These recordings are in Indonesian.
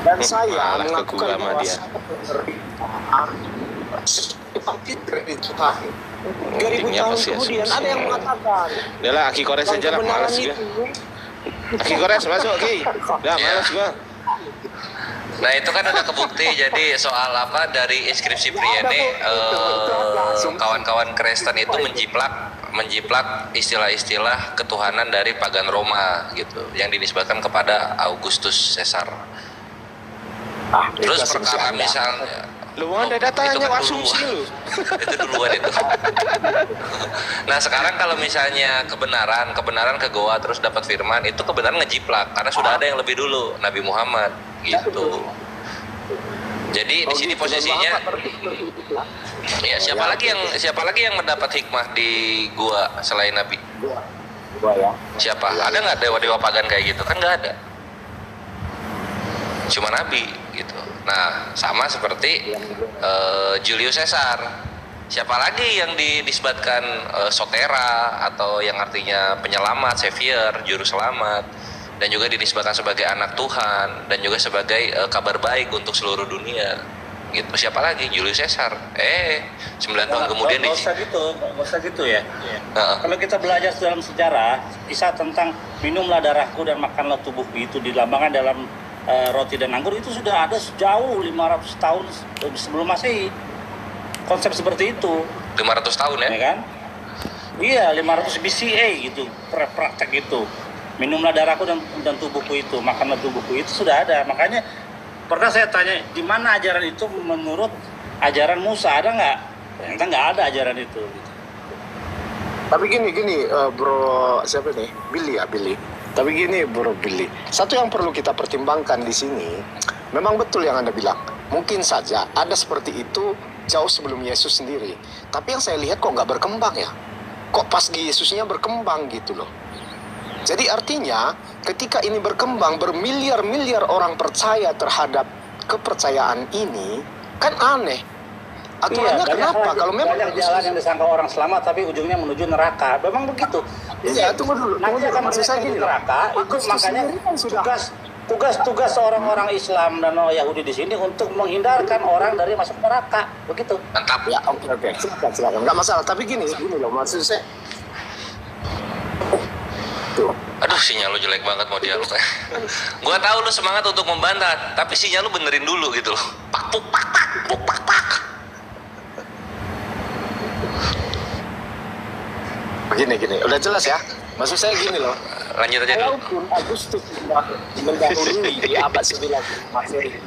Dan saya Malah ke mengakukan gua sama bahwa dia. saya penderitaan itu Tuhan. 2000 Pentingnya tahun pasti kemudian ada yang mengatakan udah lah, Aki Kores yang aja lah, kebenaran malas gua. itu Aki Kores masuk, Ki. Udah Ya. malas gua. Nah itu kan udah kebukti. Jadi soal apa dari inskripsi Priene, kawan-kawan Kristen itu menjiplak istilah-istilah ketuhanan dari pagan Roma gitu, yang dinisbatkan kepada Augustus Caesar. Terus perkara misalnya, Lu ada datanya itu kan asumsi lu. itu duluan itu. Nah sekarang kalau misalnya kebenaran ke goa terus dapat firman, itu kebenaran ngejiplak karena sudah ada yang lebih dulu, Nabi Muhammad gitu. Jadi di sini posisinya, ya siapa lagi yang mendapat hikmah di gua selain Nabi? Gua ya. Siapa? Ada nggak dewa-dewa pagan kayak gitu? Kan nggak ada. Cuma Nabi gitu. Nah sama seperti Julius Caesar. Siapa lagi yang dinisbatkan Sotera atau yang artinya penyelamat, savior, juru selamat, dan juga dinisbatkan sebagai anak Tuhan dan juga sebagai kabar baik untuk seluruh dunia gitu. Siapa lagi? Julius Caesar. 9 tahun kemudian nggak usah gitu ya. Kalau kita belajar dalam sejarah, kisah tentang minumlah darahku dan makanlah tubuhku itu dilambangkan dalam roti dan anggur, itu sudah ada sejauh 500 tahun sebelum Masehi. Konsep seperti itu. 500 tahun ya? Ya kan? Iya, 500 BCA gitu, praktek itu. Minumlah darahku dan tubuhku itu, makanlah tubuhku itu sudah ada. Makanya pernah saya tanya, di mana ajaran itu menurut ajaran Musa, ada nggak? Ternyata nggak ada ajaran itu. Gitu. Tapi gini, bro, siapa nih? Billy. Tapi gini, bro Billy. Satu yang perlu kita pertimbangkan di sini, memang betul yang Anda bilang. Mungkin saja ada seperti itu jauh sebelum Yesus sendiri. Tapi yang saya lihat kok nggak berkembang ya? Kok pas di Yesusnya berkembang gitu loh. Jadi artinya ketika ini berkembang, bermiliar-miliar orang percaya terhadap kepercayaan ini, kan aneh. Aturannya kenapa? Kalau memang banyak jalan yang disangka orang selamat tapi ujungnya menuju neraka. Memang begitu. Iya, tunggu dulu. Nanti akan Maksud saya menuju gini, neraka. Itu makanya tugas orang-orang Islam dan orang Yahudi di sini untuk menghindarkan orang dari masuk neraka. Begitu. Mantap. Ya, oke. Silakan. Nggak masalah. Tapi gini loh, maksud saya. Tuh. Aduh, sinyal lu jelek banget mau dialog. Gua tahu lu semangat untuk membantah, tapi sinyal lu benerin dulu gitu loh. Pak. Gini. Udah jelas ya? Maksud saya gini loh. Lanjut aja dulu. Walaupun Agustus sudah mendahului di abad 9 Masehi,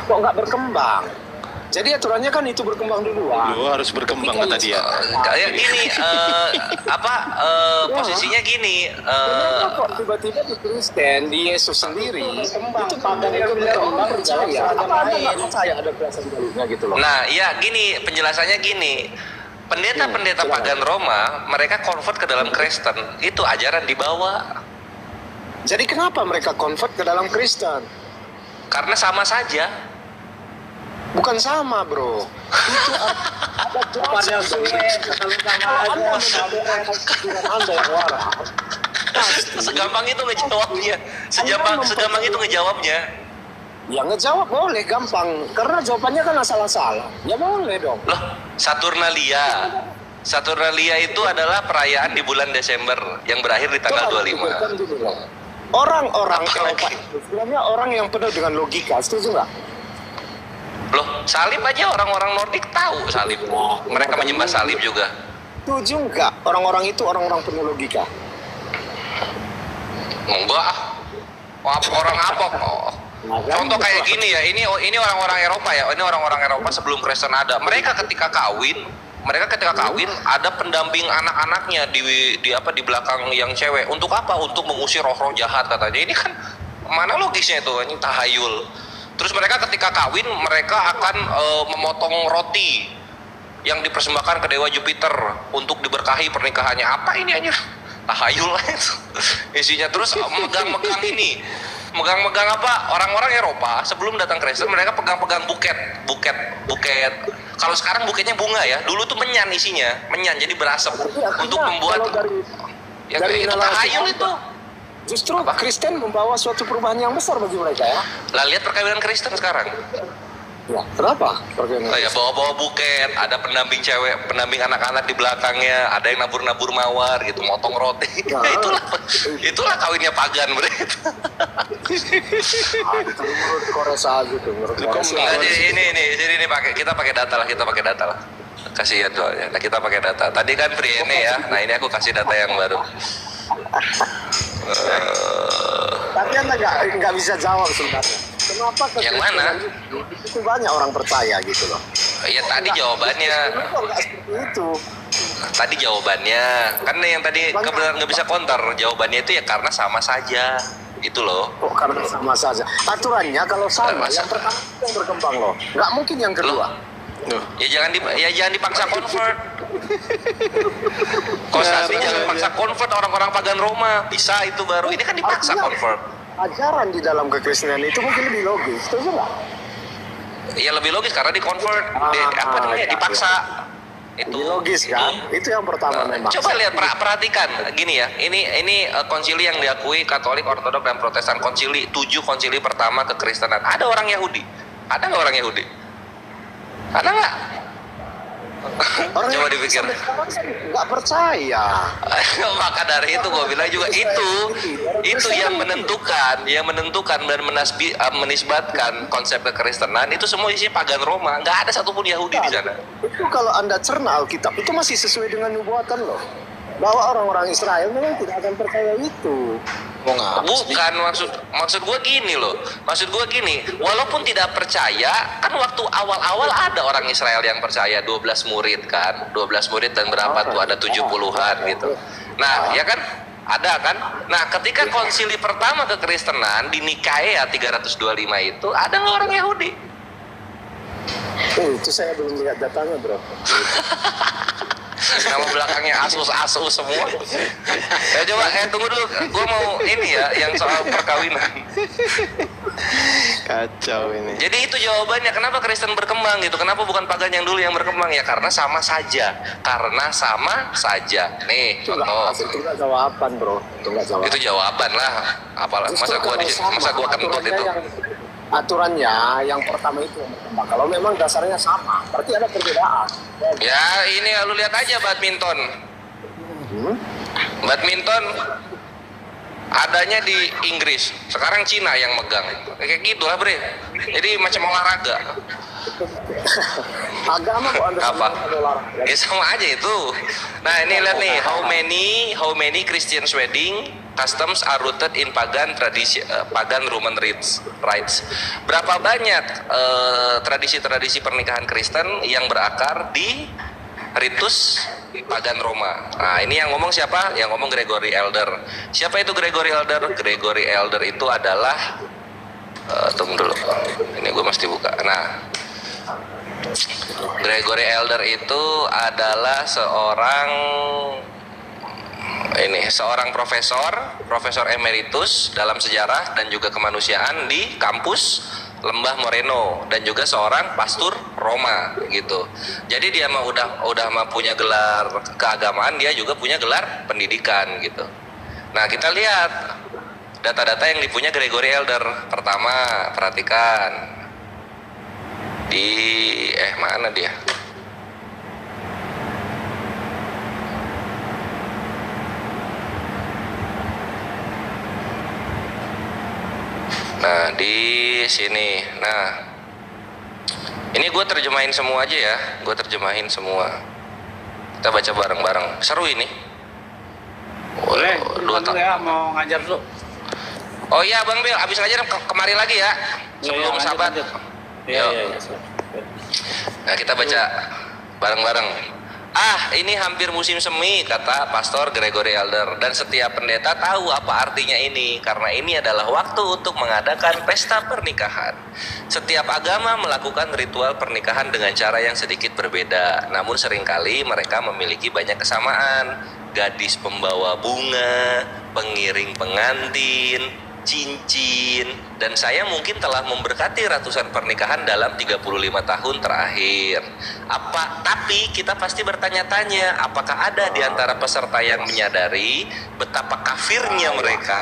kok nggak berkembang? Jadi aturannya kan itu berkembang duluan. Lu harus berkembang kata dia. Kayak gini, posisinya gini. Kenapa kok tiba-tiba di Kristen, di Yesus sendiri, itu pagan itu berkembang percaya? Apa Anda nggak percaya ada kuasa di dalamnya gitu loh? Nah, ya gini, penjelasannya gini. Pendeta-pendeta pagan Roma, mereka convert ke dalam Kristen. Itu ajaran dibawa. Jadi kenapa mereka convert ke dalam Kristen? Karena sama saja. Bukan sama, bro. Itu ada kuasa. Anda yang waras. Segampang itu ngejawabnya. Segampang itu ngejawabnya. Ya ngejawab boleh, gampang. Karena jawabannya kan asal-asalan. Ya boleh dong. Loh, Saturnalia. Saturnalia itu adalah perayaan di bulan Desember yang berakhir di tanggal 25. Orang-orang Eropa itu sebenarnya orang yang penuh dengan logika, setuju nggak? Loh, salib aja orang-orang Nordik tahu salib. Mereka menyembah salib juga. Setuju nggak? Orang-orang itu orang-orang penuh logika. Enggak ah. Orang apa? Oh. Contoh kayak gini ya, ini orang-orang Eropa ya, ini orang-orang Eropa sebelum Kristen ada. Mereka ketika kawin ada pendamping anak-anaknya di belakang yang cewek. Untuk apa? Untuk mengusir roh-roh jahat katanya. Ini kan mana logisnya itu? Ini tahayul. Terus mereka ketika kawin mereka akan memotong roti yang dipersembahkan ke dewa Jupiter untuk diberkahi pernikahannya. Apa ini anjir? Tahayul itu isinya. Terus megang-megang ini. Megang-megang apa? Orang-orang Eropa sebelum datang Kristen mereka pegang-pegang buket. Kalau sekarang buketnya bunga ya. Dulu tuh menyan isinya, menyan jadi berasap untuk membuat dari itu tahayul itu. Justru Apa? Kristen membawa suatu perubahan yang besar bagi mereka ya. Lah lihat perkawinan Kristen sekarang. Ya, kenapa? Perkawinan Oh ya, bawa-bawa buket, ada pendamping cewek, pendamping anak-anak di belakangnya, ada yang nabur-nabur mawar gitu, motong roti. Ya. itulah kawinnya pagan mereka. itu menurut Kores aja tuh, menurut Kores. Nah, ini kita pakai data lah. Kasihan soalnya. Nah, kita pakai data. Tadi kan Priene ya. Nah, ini aku kasih data yang baru. Tapi Anda nggak bisa jawab sebenarnya. Kenapa Yang mana? itu banyak orang percaya gitu loh. Ya tadi jawabannya. Kenapa nggak seperti itu? Tadi jawabannya kan yang tadi kebenaran nggak bisa counter. Jawabannya itu ya karena sama saja. Itu loh. Kok karena sama saja. Aturannya kalau sama, Sama yang saja. pertama itu yang berkembang loh. Nggak mungkin yang kedua. Ya jangan dipaksa convert. Konstantri jangan paksa convert orang-orang pagan Roma. Bisa itu baru. Ini kan dipaksa convert. Ajaran di dalam kekristenan itu mungkin lebih logis, setuju nggak? Ya lebih logis karena di convert. Dipaksa. Itu Lebih logis kan? Itu yang pertama memang. Coba lihat, perhatikan gini ya. Ini konsili yang diakui Katolik, Ortodok dan Protestan. Konsili 7 konsili pertama kekristenan. Ada orang Yahudi? Ada nggak orang Yahudi? Ada nggak? Orang Coba yang dipikir. sampai sekarang kan nggak percaya. Maka dari itu gue bilang juga itu yang menentukan dan menisbatkan konsep kekristenan itu semua isi pagan Roma. Nggak ada satupun Yahudi di sana. Itu kalau Anda cerna Alkitab itu masih sesuai dengan nubuatan loh. Bahwa orang-orang Israel memang tidak akan percaya itu. Bukan, maksud gue gini loh. Maksud gue gini, walaupun tidak percaya, kan waktu awal-awal ada orang Israel yang percaya, 12 murid kan, 12 murid dan berapa tuh, ada 70-an gitu. Nah, ya kan? Ada kan? Nah, ketika konsili pertama kekristenan di Nikaea 325 itu, ada nggak orang Yahudi? Itu saya belum lihat datanya bro. Nama belakangnya Asus semua. Ya coba, tunggu dulu, gue mau ini ya, yang soal perkawinan. Kacau ini. Jadi itu jawabannya, kenapa Kristen berkembang gitu, kenapa bukan pagan yang dulu yang berkembang, ya karena sama saja. Nih, Itu contoh. nggak jawaban bro. Itu nggak jawaban. Itu jawaban lah. Apalah, masa gua kentut itu. Aturannya yang pertama itu yang berkembang. Kalau memang dasarnya sama, berarti ada perbedaan. Ya, ini lu lihat aja badminton. Badminton adanya di Inggris, sekarang Cina yang megang. Kayak gitu lah, Bre. Jadi macam olahraga. Agama kok Anda Apa? olahraga. Ya sama aja itu. Nah, ini lihat nih, how many Christian wedding customs are rooted in pagan Roman rites. Berapa banyak tradisi-tradisi pernikahan Kristen yang berakar di ritus pagan Roma. Nah, ini yang ngomong siapa? Yang ngomong Gregory Elder. Siapa itu Gregory Elder? Gregory Elder itu adalah tunggu dulu. Ini gue mesti buka. Nah, Gregory Elder itu adalah seorang profesor emeritus dalam sejarah dan juga kemanusiaan di kampus Lembah Moreno, dan juga seorang pastor Roma gitu. Jadi dia mah udah punya gelar keagamaan, dia juga punya gelar pendidikan gitu. Nah, kita lihat data-data yang dipunya Gregory Elder. Pertama, perhatikan di mana dia? Nah, di sini. Nah, ini gue terjemahin semua aja ya. Gue terjemahin semua. Kita baca bareng-bareng. Seru ini. Boleh, Dua dulu ya, mau ngajar dulu. Oh iya, Bang Bil, abis ngajar kemari lagi ya. Sebelum lanjut, sahabat. lanjut. Yo. Iya. Nah, kita baca bareng-bareng. Ini hampir musim semi, kata Pastor Gregory Elder, dan setiap pendeta tahu apa artinya ini, karena ini adalah waktu untuk mengadakan pesta pernikahan. Setiap agama melakukan ritual pernikahan dengan cara yang sedikit berbeda, namun seringkali mereka memiliki banyak kesamaan. Gadis pembawa bunga, pengiring pengantin, cincin, dan saya mungkin telah memberkati ratusan pernikahan dalam 35 tahun terakhir. Tapi kita pasti bertanya-tanya, apakah ada di antara peserta yang menyadari betapa kafirnya mereka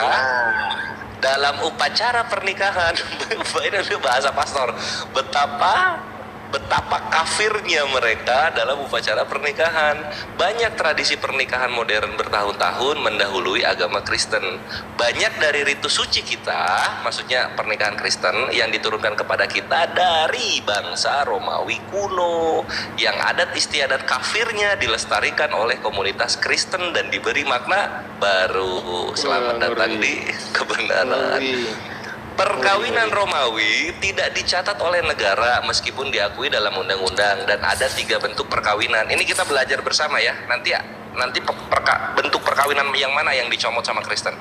dalam upacara pernikahan? Ini bahasa pastor. Betapa kafirnya mereka dalam upacara pernikahan. Banyak tradisi pernikahan modern bertahun-tahun mendahului agama Kristen. Banyak dari ritus suci kita, maksudnya pernikahan Kristen, yang diturunkan kepada kita dari bangsa Romawi kuno, yang adat istiadat kafirnya dilestarikan oleh komunitas Kristen dan diberi makna baru. Selamat datang di kebenaran. Perkawinan Romawi tidak dicatat oleh negara meskipun diakui dalam undang-undang, dan ada 3 bentuk perkawinan. Ini kita belajar bersama ya. Nanti bentuk perkawinan yang mana yang dicomot sama Kristen?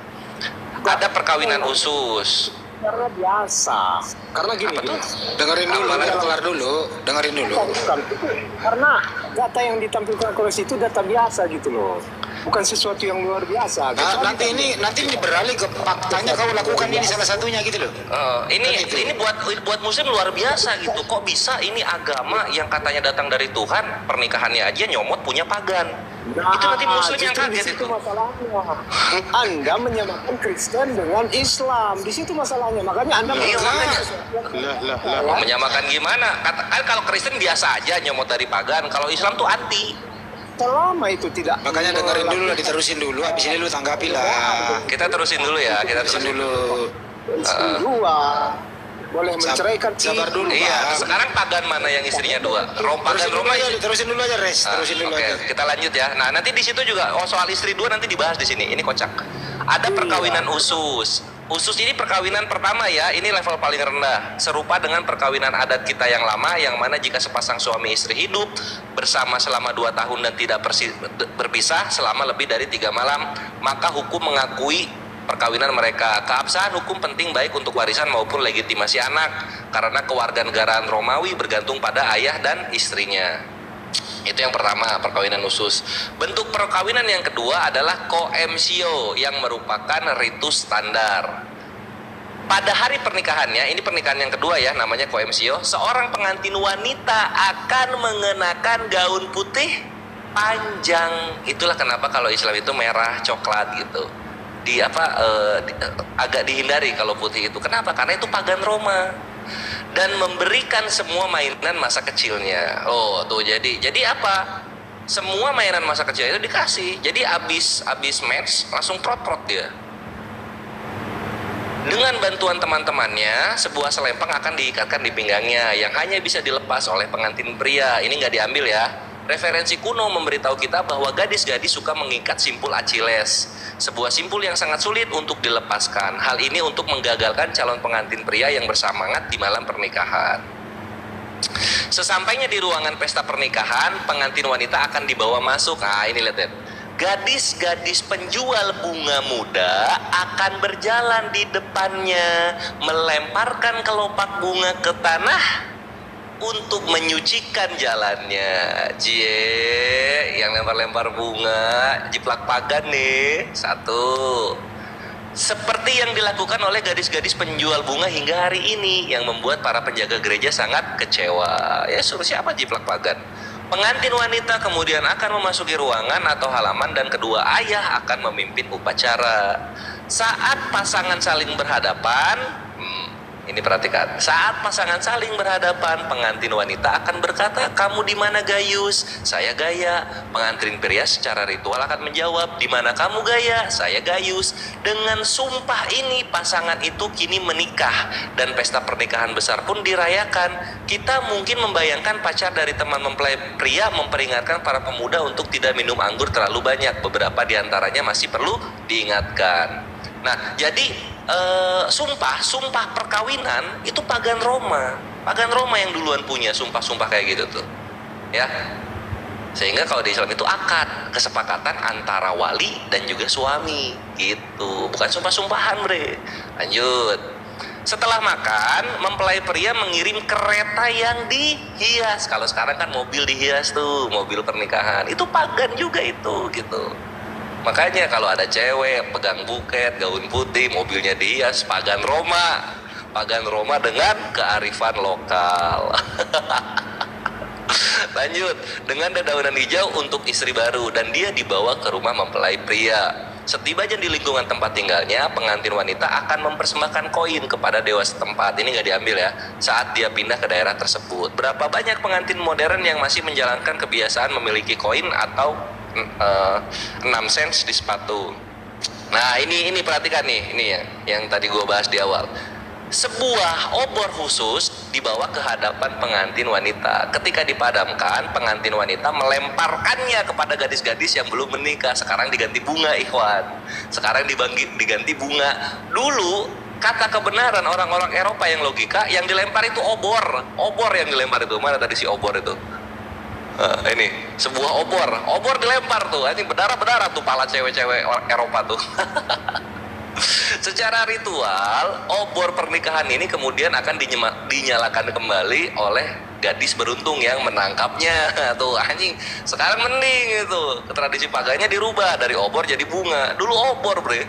Ada perkawinan usus. Karena biasa. Karena gini. Dengerin dulu, kelar dulu, dengerin dulu. Bukan, itu karena data yang ditampilkan koleksi itu data biasa gitu loh. Bukan sesuatu yang luar biasa. Nanti ini beralih ke faktanya, kau lakukan ini salah satunya gitu loh. Ini buat muslim luar biasa gitu. Kok bisa ini agama yang katanya datang dari Tuhan, pernikahannya aja nyomot punya pagan. Itu nanti muslim yang kaget itu. Masalahnya. Anda menyamakan Kristen dengan Islam. Di situ masalahnya. Makanya Anda menyamakan gimana? Kan kalau Kristen biasa aja nyomot dari pagan, kalau Islam tuh anti. Selama itu tidak. Makanya dengerin dulu lah, diterusin dulu. Habis ini lu tanggapi lah. Kita terusin dulu ya. Kita terusin dulu. Dua. Boleh menceraikan. Sabar dulu. Iya. Sekarang pagan mana yang istrinya 2? Pagan Roma. Terusin dulu aja, Res. Terusin dulu aja. Kita lanjut ya. Nah, nanti di situ juga soal istri 2 nanti dibahas di sini. Ini kocak. Ada perkawinan usus. Usus ini perkawinan pertama ya, ini level paling rendah. Serupa dengan perkawinan adat kita yang lama, yang mana jika sepasang suami istri hidup bersama selama 2 tahun dan tidak berpisah selama lebih dari 3 malam, maka hukum mengakui perkawinan mereka. Keabsahan hukum penting baik untuk warisan maupun legitimasi anak, karena kewarganegaraan Romawi bergantung pada ayah dan istrinya. Itu yang pertama, perkawinan usus. Bentuk perkawinan yang kedua adalah koemsio, yang merupakan ritus standar. Pada hari pernikahannya, ini pernikahan yang kedua ya, namanya koemsio, seorang pengantin wanita akan mengenakan gaun putih panjang. Itulah kenapa kalau Islam itu merah, coklat gitu. Agak dihindari kalau putih itu. Kenapa? Karena itu pagan Roma. Dan memberikan semua mainan masa kecilnya. Oh, tuh jadi apa? Semua mainan masa kecil itu dikasih. Jadi abis match langsung prot-prot dia. Dengan bantuan teman-temannya, sebuah selempang akan diikatkan di pinggangnya yang hanya bisa dilepas oleh pengantin pria. Ini nggak diambil ya. Referensi kuno memberitahu kita bahwa gadis-gadis suka mengikat simpul Achilles, sebuah simpul yang sangat sulit untuk dilepaskan. Hal ini untuk menggagalkan calon pengantin pria yang bersemangat di malam pernikahan. Sesampainya di ruangan pesta pernikahan, pengantin wanita akan dibawa masuk. Nah, ini lihat. Gadis-gadis penjual bunga muda akan berjalan di depannya, melemparkan kelopak bunga ke tanah untuk menyucikan jalannya. Yang lempar-lempar bunga, jiplak pagan nih. 1. Seperti yang dilakukan oleh gadis-gadis penjual bunga hingga hari ini, yang membuat para penjaga gereja sangat kecewa. Ya, suruh siapa jiplak pagan? Pengantin wanita kemudian akan memasuki ruangan atau halaman, dan kedua ayah akan memimpin upacara. Saat pasangan saling berhadapan, ini perhatikan. Saat pasangan saling berhadapan, pengantin wanita akan berkata, "Kamu di mana, Gayus?" "Saya Gaya." Pengantin pria secara ritual akan menjawab, "Di mana kamu, Gaya?" "Saya Gayus." Dengan sumpah ini, pasangan itu kini menikah dan pesta pernikahan besar pun dirayakan. Kita mungkin membayangkan pacar dari teman mempelai pria memperingatkan para pemuda untuk tidak minum anggur terlalu banyak. Beberapa diantaranya masih perlu diingatkan. Nah, jadi sumpah perkawinan itu pagan Roma yang duluan punya sumpah kayak gitu tuh ya. Sehingga kalau di Islam itu akad, kesepakatan antara wali dan juga suami gitu, bukan sumpah-sumpahan bre. Lanjut. Setelah makan, mempelai pria mengirim kereta yang dihias. Kalau sekarang kan mobil dihias tuh, mobil pernikahan. Itu pagan juga itu gitu. Makanya kalau ada cewek pegang buket, gaun putih, mobilnya dihias, pagan Roma. Pagan Roma dengan kearifan lokal. Lanjut, dengan dedaunan hijau untuk istri baru dan dia dibawa ke rumah mempelai pria. Setibanya di lingkungan tempat tinggalnya, pengantin wanita akan mempersembahkan koin kepada dewa setempat. Ini nggak diambil ya, saat dia pindah ke daerah tersebut. Berapa banyak pengantin modern yang masih menjalankan kebiasaan memiliki koin atau 6 cents di sepatu. Nah ini perhatikan nih, ini ya yang tadi gue bahas di awal. Sebuah obor khusus dibawa ke hadapan pengantin wanita. Ketika dipadamkan, pengantin wanita melemparkannya kepada gadis-gadis yang belum menikah. Sekarang diganti bunga, ikhwan. Sekarang diganti bunga. Dulu kata kebenaran orang-orang Eropa yang logika, yang dilempar itu obor. Obor yang dilempar itu. Mana tadi si obor itu? Ini sebuah obor dilempar tuh. Ini berdarah tuh pala cewek-cewek Eropa tuh. Secara ritual, obor pernikahan ini kemudian akan dinyalakan kembali oleh gadis beruntung yang menangkapnya. Tuh anjing, sekarang mending itu. Tradisi pagannya dirubah dari obor jadi bunga. Dulu obor, bre.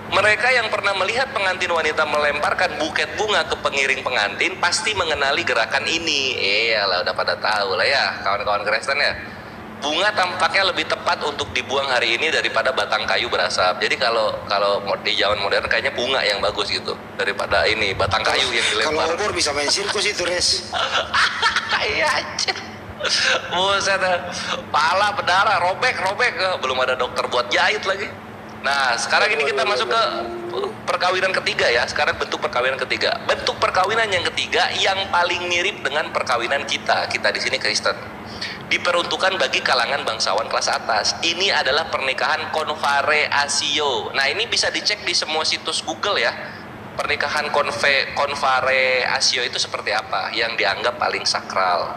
Mereka yang pernah melihat pengantin wanita melemparkan buket bunga ke pengiring pengantin pasti mengenali gerakan ini. Iyalah, udah pada tahu lah ya, kawan-kawan Kristen ya. Bunga tampaknya lebih tepat untuk dibuang hari ini daripada batang kayu berasap. Jadi kalau di zaman modern kayaknya bunga yang bagus gitu daripada ini batang kayu yang dilempar. Kalau obor bisa main sirkus itu, Res. Iya aja. Buset, pala berdarah, robek. Belum ada dokter buat jahit lagi. Nah, sekarang ini kita masuk ke perkawinan ketiga ya. Sekarang bentuk perkawinan ketiga. Bentuk perkawinan yang ketiga yang paling mirip dengan perkawinan kita di sini Kristen. Diperuntukkan bagi kalangan bangsawan kelas atas. Ini adalah pernikahan konvareasio. Nah, ini bisa dicek di semua situs Google ya. Pernikahan konvareasio itu seperti apa? Yang dianggap paling sakral.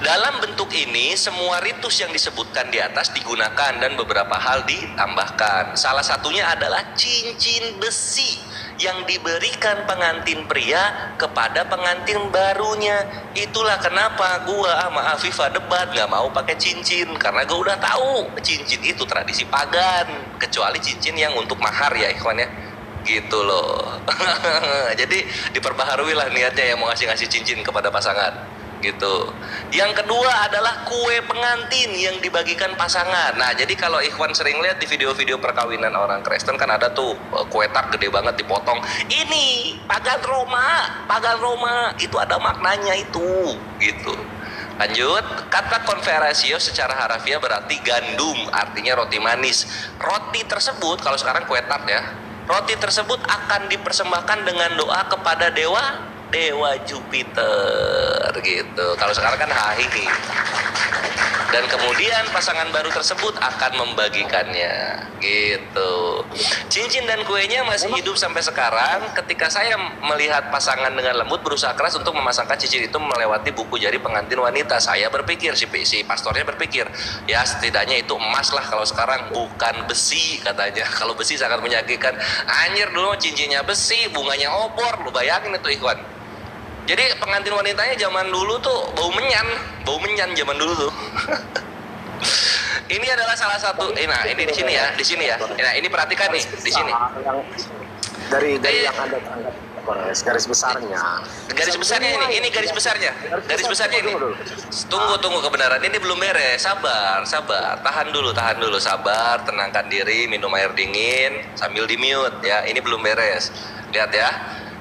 Dalam bentuk ini, semua ritus yang disebutkan di atas digunakan dan beberapa hal ditambahkan. Salah satunya adalah cincin besi yang diberikan pengantin pria kepada pengantin barunya. Itulah kenapa gua sama Afifah debat nggak mau pakai cincin, karena gua udah tahu cincin itu tradisi pagan, kecuali cincin yang untuk mahar ya ikhwan ya, gitu loh. Jadi diperbaharui lah niatnya yang mau ngasih cincin kepada pasangan gitu. Yang kedua adalah kue pengantin yang dibagikan pasangan. Nah, jadi kalau ikhwan sering lihat di video-video perkawinan orang Kristen kan ada tuh kue tart gede banget dipotong. Ini pagan Roma itu ada maknanya itu gitu. Lanjut, kata konversio secara harafiah berarti gandum, artinya roti manis. Roti tersebut, kalau sekarang kue tart ya, roti tersebut akan dipersembahkan dengan doa kepada dewa Jupiter gitu. Kalau sekarang kan hahihi. Dan kemudian pasangan baru tersebut akan membagikannya gitu. Cincin dan kuenya masih hidup sampai sekarang. Ketika saya melihat pasangan dengan lembut berusaha keras untuk memasangkan cincin itu melewati buku jari pengantin wanita, saya berpikir, si pastornya berpikir, ya setidaknya itu emas lah kalau sekarang, bukan besi katanya. Kalau besi sangat menyakitkan. Anjir, dulu cincinnya besi, bunganya obor, lu bayangin itu ikhwan. Jadi pengantin wanitanya zaman dulu tuh bau menyan zaman dulu tuh. Ini adalah salah satu. Nah, ini di sini ya. Nah, ini perhatikan nih di sini. Dari yang Anda anggap garis besarnya. Garis besarnya ini garis besarnya. Garis besarnya ini. Tunggu kebenaran ini belum beres. Sabar. Tahan dulu, sabar, tenangkan diri, minum air dingin sambil di-mute ya. Ini belum beres. Lihat ya.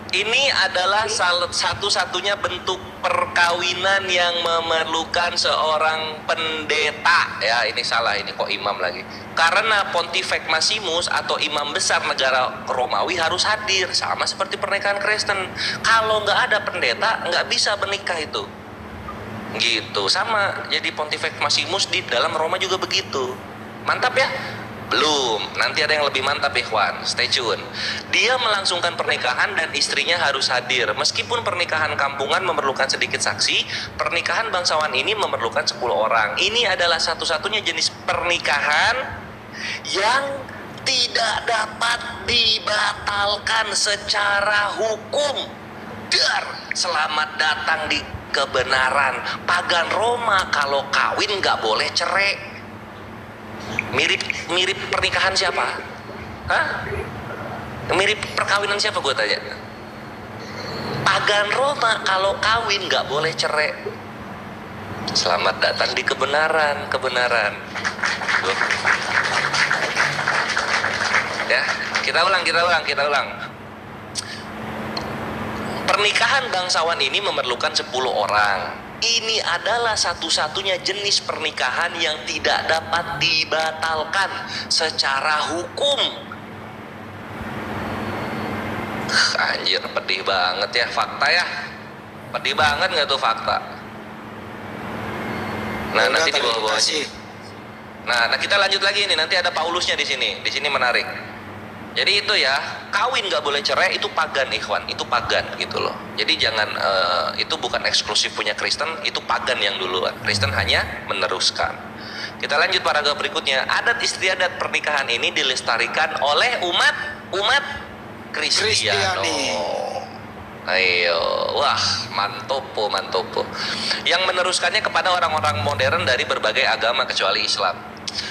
Ini adalah satu-satunya bentuk perkawinan yang memerlukan seorang pendeta. Ya, ini salah, ini kok imam lagi. Karena Pontifex Maximus atau imam besar negara Romawi harus hadir, sama seperti pernikahan Kristen. Kalau nggak ada pendeta, nggak bisa menikah itu. Gitu, sama. Jadi Pontifex Maximus di dalam Roma juga begitu. Mantap ya? Belum, nanti ada yang lebih mantap ikhwan, stay tune. Dia melangsungkan pernikahan dan istrinya harus hadir. Meskipun pernikahan kampungan memerlukan sedikit saksi, pernikahan bangsawan ini memerlukan 10 orang. Ini adalah satu-satunya jenis pernikahan yang tidak dapat dibatalkan secara hukum. Selamat datang di kebenaran. Pagan Roma kalau kawin nggak boleh cerai. Mirip mirip pernikahan siapa? Hah? Mirip perkawinan siapa gue tanya? Pagan Roma kalau kawin nggak boleh cerai. Selamat datang di kebenaran. Tuh. Ya, kita ulang. Pernikahan bangsawan ini memerlukan 10 orang. Ini adalah satu-satunya jenis pernikahan yang tidak dapat dibatalkan secara hukum. Anjir, pedih banget ya fakta ya. Pedih banget nggak tuh fakta? Nah, nanti di bawah-bawahnya. Nah, kita lanjut lagi nih. Nanti ada Paulusnya di sini. Di sini menarik. Jadi itu ya, kawin nggak boleh cerai itu pagan, ikhwan. Itu pagan gitu loh. Jadi jangan, itu bukan eksklusif punya Kristen. Itu pagan yang duluan. Kristen hanya meneruskan. Kita lanjut paragraf berikutnya. Adat istiadat pernikahan ini dilestarikan oleh umat Kristiani. Ayo, wah, mantopo. Yang meneruskannya kepada orang-orang modern dari berbagai agama kecuali Islam.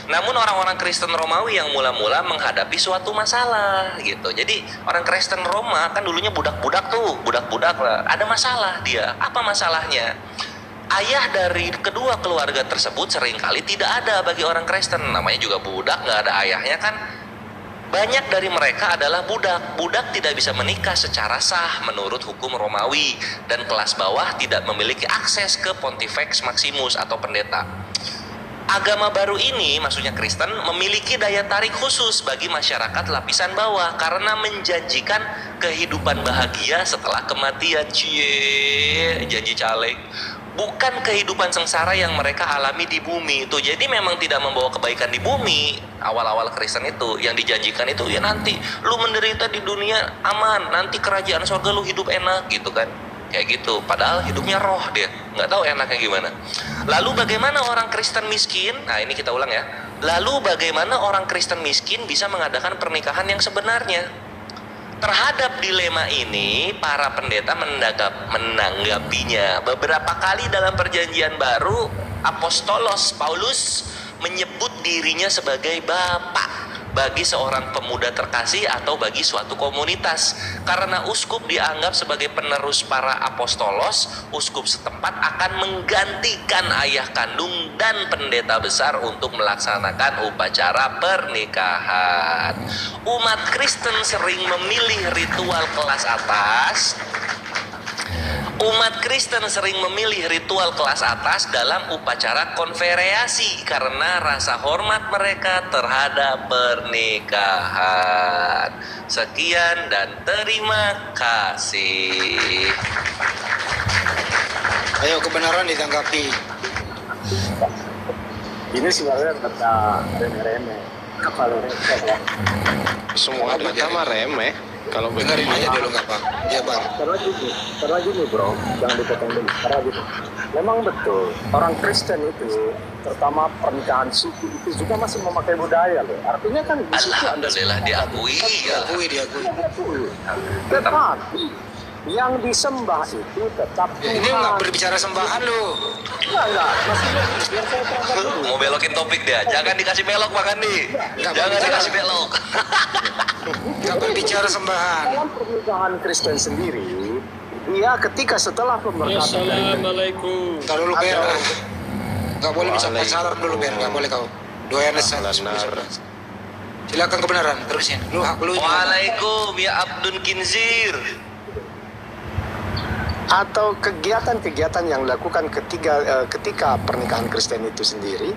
Namun orang-orang Kristen Romawi yang mula-mula menghadapi suatu masalah gitu. Jadi orang Kristen Roma kan dulunya budak-budak lah. Ada masalah dia. Apa masalahnya? Ayah dari kedua keluarga tersebut seringkali tidak ada bagi orang Kristen. Namanya juga budak, nggak ada ayahnya kan. Banyak dari mereka adalah budak. Budak tidak bisa menikah secara sah menurut hukum Romawi, dan kelas bawah tidak memiliki akses ke Pontifex Maximus atau pendeta. Agama baru ini, maksudnya Kristen, memiliki daya tarik khusus bagi masyarakat lapisan bawah karena menjanjikan kehidupan bahagia setelah kematian. Janji caleg. Bukan kehidupan sengsara yang mereka alami di bumi itu. Jadi memang tidak membawa kebaikan di bumi. Awal-awal Kristen itu yang dijanjikan itu ya nanti lu menderita di dunia aman, nanti kerajaan surga lu hidup enak gitu kan. Kayak gitu. Padahal hidupnya roh dia, nggak tahu enaknya gimana. Lalu bagaimana orang Kristen miskin? Nah, ini kita ulang ya. Lalu bagaimana orang Kristen miskin bisa mengadakan pernikahan yang sebenarnya? Terhadap dilema ini, para pendeta menanggapinya. Beberapa kali dalam perjanjian baru, Apostolos Paulus menyebut dirinya sebagai bapak bagi seorang pemuda terkasih atau bagi suatu komunitas. Karena uskup dianggap sebagai penerus para apostolos, uskup setempat akan menggantikan ayah kandung dan pendeta besar untuk melaksanakan upacara pernikahan. Umat Kristen sering memilih ritual kelas atas. Umat Kristen sering memilih ritual kelas atas dalam upacara konferensi karena rasa hormat mereka terhadap pernikahan. Sekian dan terima kasih. Ayo, kebenaran ditanggapi. Ini sebenarnya kata remeh-remeh. Kalau Semua pertama remeh. Kalau Dengerin begini aja dulu nggak Bang. Iya Bang. karena gini bro, jangan dipotong dulu. Karena gini, memang betul orang Kristen itu, terutama pernikahan suku itu juga masih memakai budaya loh. Artinya kan di situ ada Alhamdulillah diakui ya. Diakui. tetapi yang disembah itu tetap Ya, ini nggak berbicara sembahan lo. enggak, maksudnya biar saya terangkan dulu. Mau belokin topik dia. Jangan dikasih belok Pak Andi. Jangan dikasih belok. Nggak berbicara sembahan. Dalam pernikahan Kristen sendiri, dia ketika setelah pemberkatan dari Assalamualaikum. Ntar dulu Ber. Nggak boleh bisa salam dulu Ber. Nggak boleh kau. Doyan Benar. Silakan kebenaran terusin. Lu hak lu. Waalaikum ya Abdun Kinzir. atau kegiatan-kegiatan yang dilakukan ketika pernikahan Kristen itu sendiri,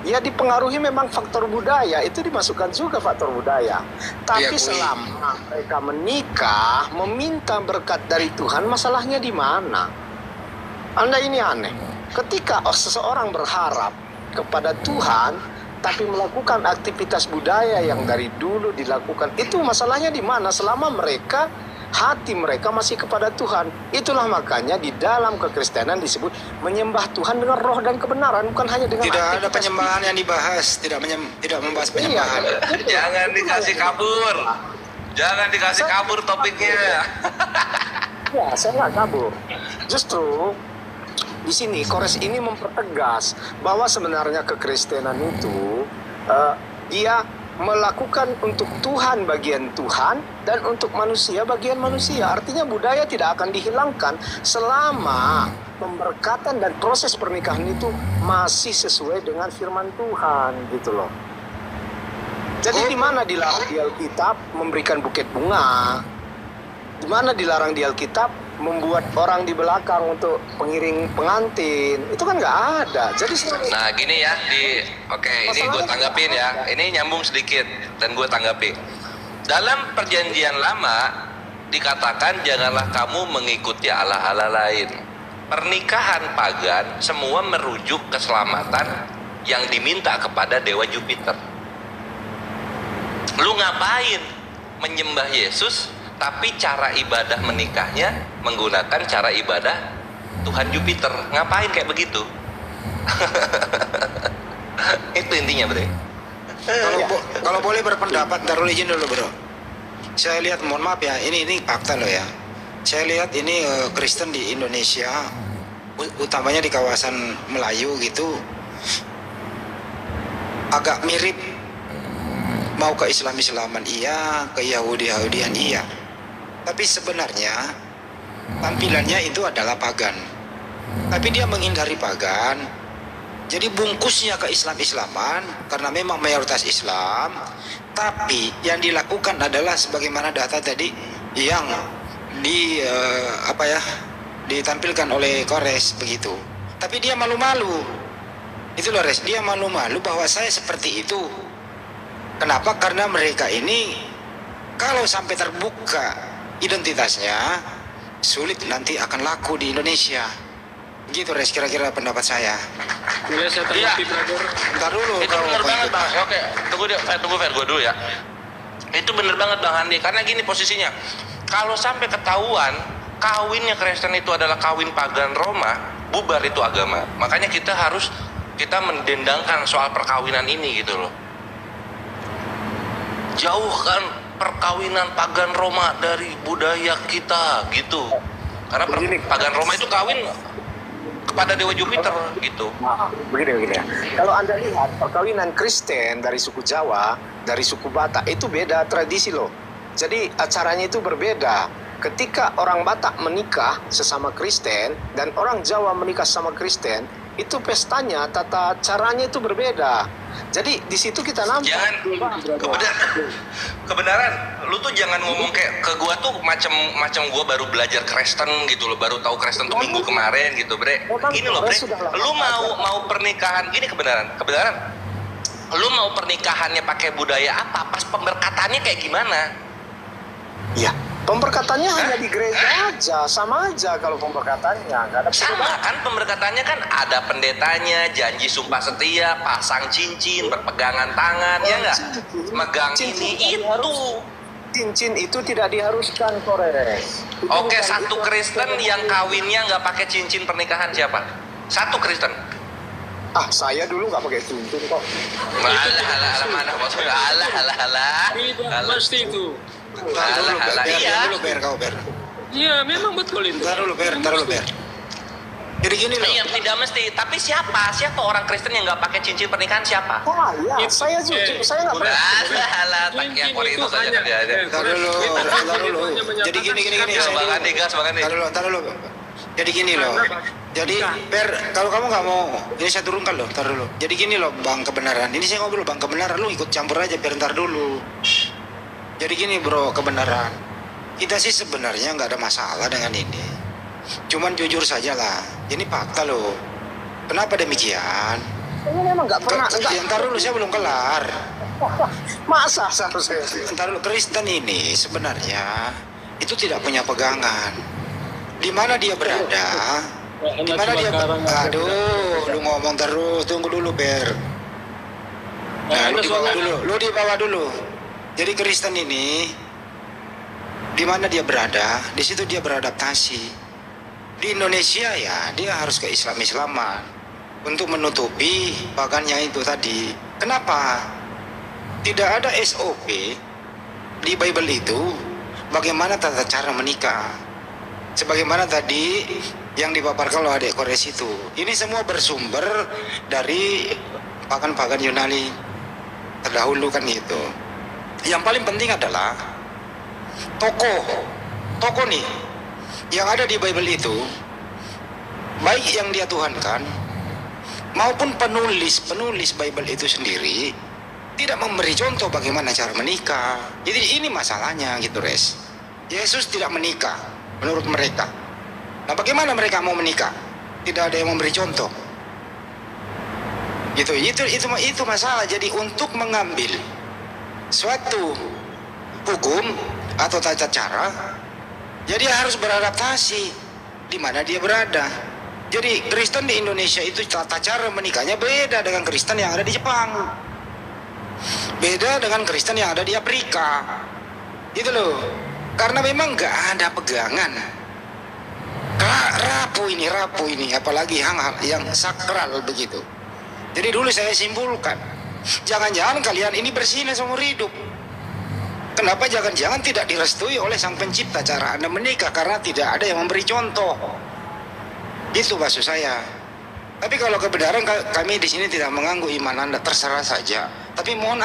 ya dipengaruhi memang faktor budaya, itu dimasukkan juga faktor budaya. Tapi Diakui. selama mereka menikah, meminta berkat dari Tuhan, masalahnya di mana? Anda ini aneh. Ketika seseorang berharap kepada Tuhan, tapi melakukan aktivitas budaya yang dari dulu dilakukan, itu masalahnya di mana? Selama hati mereka masih kepada Tuhan. Itulah makanya di dalam kekristenan disebut menyembah Tuhan dengan roh dan kebenaran, bukan hanya dengan Tidak ada aktivitas penyembahan yang dibahas, tidak membahas penyembahan. Jangan dikasih kabur. Jangan dikasih kabur topiknya. Ya, saya nggak kabur. Justru di sini Kores ini mempertegas bahwa sebenarnya kekristenan itu Dia melakukan untuk Tuhan bagian Tuhan dan untuk manusia bagian manusia. Artinya budaya tidak akan dihilangkan selama pemberkatan dan proses pernikahan itu masih sesuai dengan firman Tuhan gitu loh. Jadi di mana dilarang di Alkitab memberikan buket bunga? Di mana dilarang di Alkitab membuat orang di belakang untuk pengiring pengantin? Itu kan nggak ada. Jadi Nah gini ya, ini gue tanggapin ya. Ini nyambung sedikit dan gue tanggapi. Dalam perjanjian lama dikatakan janganlah kamu mengikuti Allah-Allah lain. Pernikahan pagan semua merujuk keselamatan yang diminta kepada dewa Jupiter. Lu ngapain menyembah Yesus tapi cara ibadah menikahnya menggunakan cara ibadah Tuhan Jupiter? Ngapain kayak begitu? Itu intinya, Bre. Kalau boleh berpendapat, taruh izin dulu bro. Saya lihat, mohon maaf ya, ini fakta loh ya. Saya lihat ini Kristen di Indonesia, utamanya di kawasan Melayu gitu, agak mirip. Mau ke Islam-Islaman iya, ke Yahudi-Yahudian iya. Tapi sebenarnya tampilannya itu adalah pagan. Tapi dia menghindari pagan. Jadi bungkusnya ke Islam-Islaman karena memang mayoritas Islam. Tapi yang dilakukan adalah sebagaimana data tadi yang ditampilkan oleh Kores begitu. Tapi dia malu-malu. Itu loh Res, dia malu-malu bahwa saya seperti itu. Kenapa? Karena mereka ini kalau sampai terbuka identitasnya, sulit nanti akan laku di Indonesia. Gitu Res, kira-kira pendapat saya. Boleh saya tanggapi, brother? Bentar dulu. Itu bener banget Bang. Oke, tunggu Fer, gue dulu ya. Itu bener banget Bang Andi, karena gini posisinya. Kalau sampai ketahuan kawinnya Kristen itu adalah kawin pagan Roma, bubar itu agama. Makanya kita mendendangkan soal perkawinan ini gitu loh. Jauhkan perkawinan pagan Roma dari budaya kita gitu. Karena pagan Roma itu kawin kepada dewa Jupiter gitu. Begini ya. Kalau Anda lihat perkawinan Kristen dari suku Jawa, dari suku Batak itu beda tradisi loh. Jadi acaranya itu berbeda. Ketika orang Batak menikah sesama Kristen dan orang Jawa menikah sesama Kristen, itu pestanya, tata caranya itu berbeda. Jadi di situ kita nampak. Jangan kebenaran. Lu tuh jangan ngomong kayak ke gua tuh macam gua baru belajar Kristen gitu loh, baru tahu Kristen tuh minggu kemarin gitu, Bre. Gini loh, Bre. Lu mau pernikahan gini kebenaran. Lu mau pernikahannya pakai budaya apa? Pas pemberkatannya kayak gimana? Iya. Pemberkatannya hanya di gereja aja, sama aja kalau pemberkatannya. Nggak ada Sama kan pemberkatannya kan ada pendetanya, janji sumpah setia, pasang cincin, berpegangan tangan, ya nggak? Megang ini itu. Cincin itu tidak diharuskan, Kores. Oke, satu Kristen yang kawinnya nggak pakai cincin pernikahan siapa? Satu Kristen. Saya dulu nggak pakai cincin kok. Alah, mana maksudnya? Alah. Tidak mesti itu. Iya. Dulu Ber, kau Ber. Iya, memang betul itu. Ntar dulu Ber. Jadi gini loh. Iya, tidak mesti. Tapi siapa orang Kristen yang nggak pakai cincin pernikahan siapa? Ya, saya nggak pakai. Alah, tak ya itu saja dia. Ntar dulu. Jadi gini. Ntar dulu. Jadi gini loh. Jadi Ber, kalau kamu nggak mau, ini saya turunkan loh. Ntar dulu. Jadi gini loh, Bang Kebenaran. Ini saya ngobrol Bang Kebenaran, lu ikut campur aja Ber, ntar dulu. Jadi gini bro, Kebenaran. Kita sih sebenarnya nggak ada masalah dengan ini. Cuman jujur saja lah. Ini fakta loh. Kenapa demikian? Ini memang nggak pernah. Ntar dulu, saya belum kelar. Masa seharusnya? Ntar dulu, Kristen ini sebenarnya itu tidak punya pegangan. Di mana dia berada? Di mana dia? Aduh, lu ngomong terus. Tunggu dulu, Ber. Nah, lu di bawah dulu. Jadi Kristen ini di mana dia berada, di situ dia beradaptasi. Di Indonesia ya, dia harus ke Islam-Islaman untuk menutupi pagannya itu tadi. Kenapa? Tidak ada SOP di Bible itu bagaimana tata cara menikah. Sebagaimana tadi yang dipaparkan oleh adik Kores itu. Ini semua bersumber dari pagan-pagan Yunani. terdahulu kan gitu. Yang paling penting adalah tokoh nih yang ada di Bible itu, baik yang dia tuhankan maupun penulis Bible itu sendiri tidak memberi contoh bagaimana cara menikah. Jadi ini masalahnya gitu, Res. Yesus tidak menikah menurut mereka. Nah, bagaimana mereka mau menikah? Tidak ada yang memberi contoh. Gitu. Itu masalah. Jadi untuk mengambil suatu hukum atau tata cara, jadi harus beradaptasi di mana dia berada. Jadi Kristen di Indonesia itu tata cara menikahnya beda dengan Kristen yang ada di Jepang, beda dengan Kristen yang ada di Afrika, gitu loh. Karena memang nggak ada pegangan. Rapuh ini, apalagi hal-hal yang sakral begitu. Jadi dulu saya simpulkan, jangan-jangan kalian ini berzina seumur hidup. Kenapa jangan-jangan tidak direstui oleh Sang Pencipta cara Anda menikah? Karena tidak ada yang memberi contoh. Itu maksud saya. Tapi kalau kebenaran kami di sini tidak mengganggu iman Anda, terserah saja. Tapi mohon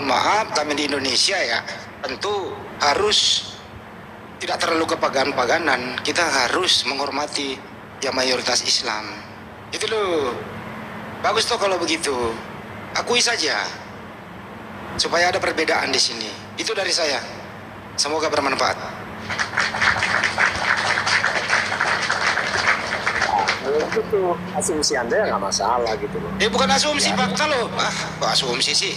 maaf, kami di Indonesia ya, tentu harus tidak terlalu kepagan-paganan. Kita harus menghormati yang mayoritas Islam. Itu loh. Bagus toh kalau begitu. Akui saja. Supaya ada perbedaan di sini. Itu dari saya. Semoga bermanfaat. Itu tuh asumsi Anda ya nggak masalah gitu loh. Bukan asumsi, fakta loh. Kok asumsi sih?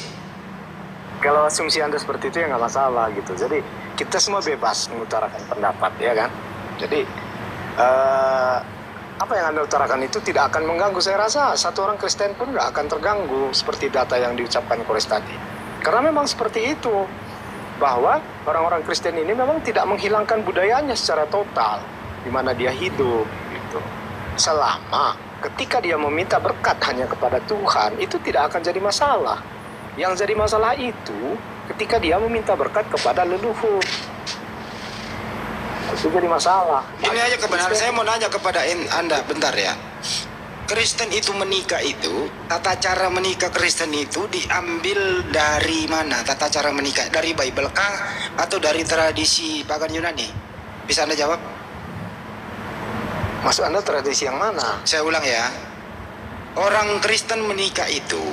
Kalau asumsi Anda seperti itu ya nggak masalah gitu. Jadi kita semua bebas mengutarakan pendapat ya kan. Jadi apa yang Anda utarakan itu tidak akan mengganggu. Saya rasa satu orang Kristen pun nggak akan terganggu seperti data yang diucapkan Kores tadi. Karena memang seperti itu, bahwa orang-orang Kristen ini memang tidak menghilangkan budayanya secara total di mana dia hidup gitu. Selama ketika dia meminta berkat hanya kepada Tuhan, itu tidak akan jadi masalah. Yang jadi masalah itu ketika dia meminta berkat kepada leluhur, itu jadi masalah. Ini aja kebenaran. Saya mau nanya kepada Anda bentar ya. Kristen itu menikah itu, tata cara menikah Kristen itu diambil dari mana? Tata cara menikah dari Bible kah atau dari tradisi pagan Yunani? Bisa Anda jawab? Maksud Anda tradisi yang mana? Saya ulang ya. Orang Kristen menikah itu,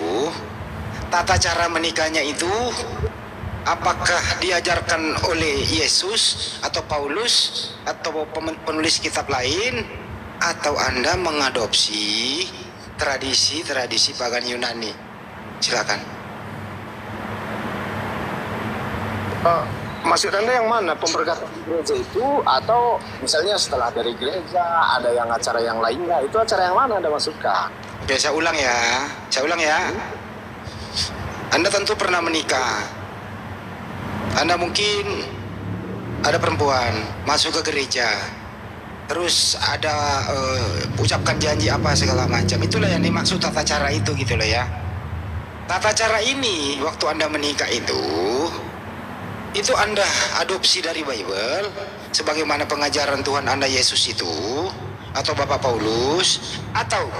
tata cara menikahnya itu apakah diajarkan oleh Yesus atau Paulus atau penulis kitab lain, atau Anda mengadopsi tradisi pagan Yunani? Silakan. Maksud Anda yang mana? Pemberkatan di gereja itu, atau misalnya setelah dari gereja ada yang acara yang lainnya? Itu acara yang mana Anda maksudkan? Oke, saya ulang ya. Anda tentu pernah menikah. Anda mungkin ada perempuan masuk ke gereja, terus ada ucapkan janji apa segala macam. Itulah yang dimaksud tata cara itu gitu loh ya. Tata cara ini waktu Anda menikah itu Anda adopsi dari Bible sebagaimana pengajaran Tuhan Anda Yesus itu, atau Bapak Paulus, atau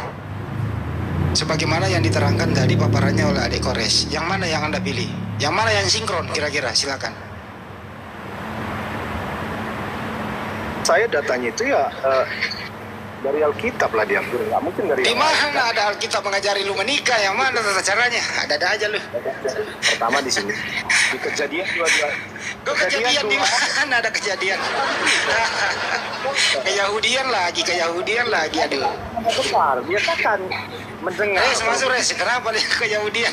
sebagaimana yang diterangkan tadi paparannya oleh Adik Kores. Yang mana yang Anda pilih? Yang mana yang sinkron kira-kira? Silakan. Saya datanya itu ya dari Alkitab lah diambil, nggak mungkin dari Di yang lain. mana ada Alkitab mengajari lu menikah? Yang mana tata caranya? Ada aja lu. Pertama di sini di Kejadian 22. Kok kejadian di mana ada kejadian? Keyahudian lagi, aduh. Besar, biasakan mendengar. Masuk res, kenapa dia Keyahudian?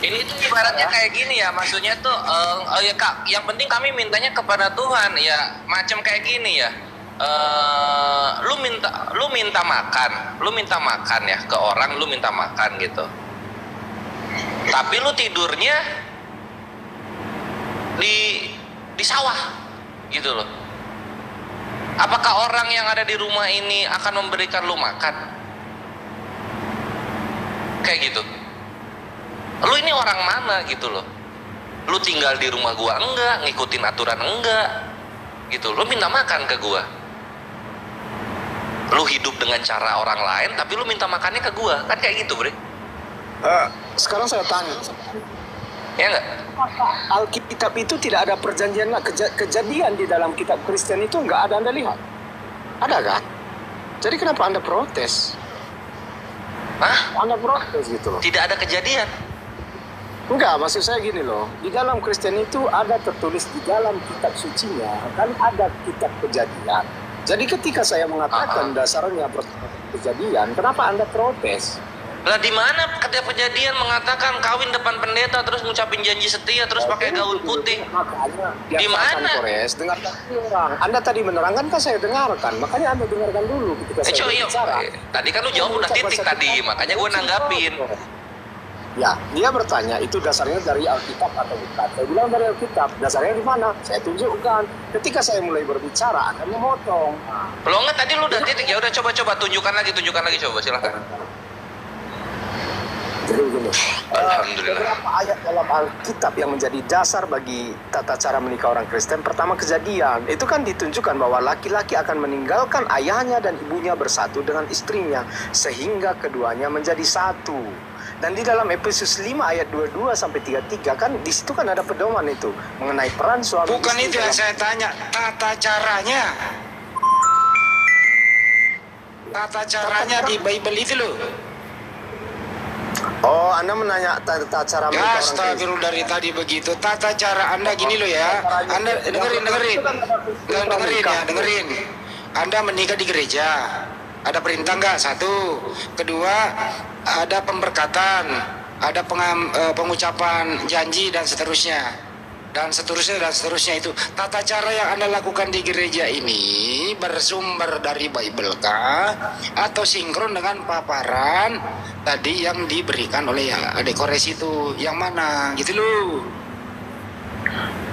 Ini tuh ibaratnya kayak gini ya, maksudnya tuh ya Kak, yang penting kami mintanya kepada Tuhan ya, macam kayak gini ya. Lu minta makan ya ke orang, lu minta makan gitu. Tapi lu tidurnya di sawah gitu loh. Apakah orang yang ada di rumah ini akan memberikan lu makan? Kayak gitu. Lu ini orang mana gitu loh. Lu tinggal di rumah gua enggak, ngikutin aturan enggak gitu. Lu minta makan ke gua. Lu hidup dengan cara orang lain tapi lu minta makannya ke gua. Kan kayak gitu, Bre. Sekarang saya tanya, Ya nggak? Alkitab itu tidak ada perjanjian kejadian di dalam kitab Kristen itu nggak ada, Anda lihat? Ada kan? Jadi kenapa Anda protes? Hah? Anda protes gitu loh. Tidak ada kejadian. Enggak, maksud saya gini loh. Di dalam Kristen itu ada tertulis di dalam kitab sucinya, kan ada kitab kejadian. Jadi ketika saya mengatakan dasarnya kejadian, kenapa Anda protes? Lah di mana ketika kejadian mengatakan kawin depan pendeta terus ngucapin janji setia terus pakai gaun putih? Makanya, Di mana? Kores, dengarkan orang. Anda tadi menerangkan kan saya dengarkan, makanya Anda dengarkan dulu ketika saya Coy, bicara. tadi kan lu jawab udah titik tadi, makanya gue nanggapin. Ya, dia bertanya itu dasarnya dari Alkitab atau bukan. Saya bilang dari Alkitab, dasarnya di mana? Saya tunjukkan. Ketika saya mulai berbicara, Anda memotong. Lo nggak tadi lu udah titik, ya udah coba tunjukkan lagi coba silakan. Jadi begini, Alhamdulillah. beberapa ayat dalam Alkitab yang menjadi dasar bagi tata cara menikah orang Kristen. Pertama, Kejadian. Itu kan ditunjukkan bahwa laki-laki akan meninggalkan ayahnya dan ibunya bersatu dengan istrinya, sehingga keduanya menjadi satu. Dan di dalam Efesus 5 ayat 22 sampai 33 kan di situ kan ada pedoman itu mengenai peran suami Bukan istri itu yang dalam- saya tanya, tata caranya. Tata caranya di Bible itu loh. Oh, Anda menanya tata cara menikah Ya, orang Kristen. astagfirullah, dari tadi begitu. Tata cara Anda gini loh ya. Anda dengerin. Dengerin. Anda menikah di gereja. Ada perintah nggak? Satu. Kedua, ada pemberkatan, ada pengucapan janji dan seterusnya. Dan seterusnya itu. Tata cara yang Anda lakukan di gereja ini bersumber dari Bible kah? Atau sinkron dengan paparan tadi yang diberikan oleh Adik Kores itu? Yang mana? Gitu loh.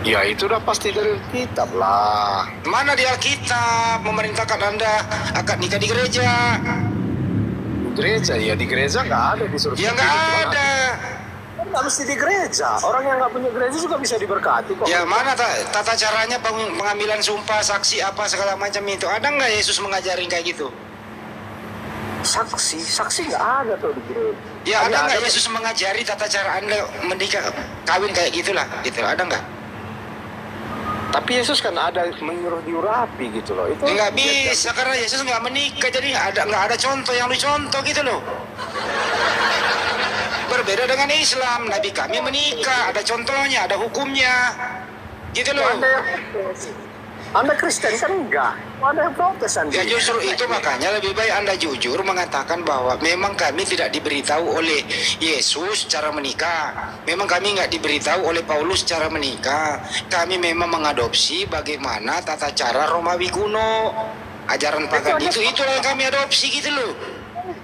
Ya itu udah pasti dari kitab lah. Mana di Alkitab memerintahkan Anda akad nikah di gereja? Gereja, ya di gereja nggak ada disuruh. Ya nggak ada. Nggak mesti di gereja. Orang yang nggak punya gereja juga bisa diberkati kok. Ya mana tata caranya pengambilan sumpah, saksi apa segala macam itu? Ada nggak Yesus mengajarin kayak gitu? Saksi nggak ada tuh di gereja. Ya Hanya ada nggak Yesus mengajari tata cara Anda menikah, kawin kayak gitulah, gitu? Ada nggak? Tapi Yesus kan ada menyuruh diurapi gitu loh. Itu Ya nggak bisa karena Yesus nggak menikah, jadi nggak ada contoh yang lu contoh gitu loh. Berbeda dengan Islam, Nabi kami menikah, ada contohnya, ada hukumnya, gitu loh. Anda Kristen kan enggak? Anda yang Protestan. Ya justru itu makanya lebih baik Anda jujur mengatakan bahwa memang kami tidak diberitahu oleh Yesus cara menikah. Memang kami nggak diberitahu oleh Paulus cara menikah. Kami memang mengadopsi bagaimana tata cara Romawi kuno. Ajaran pagan itulah yang kami adopsi gitu loh.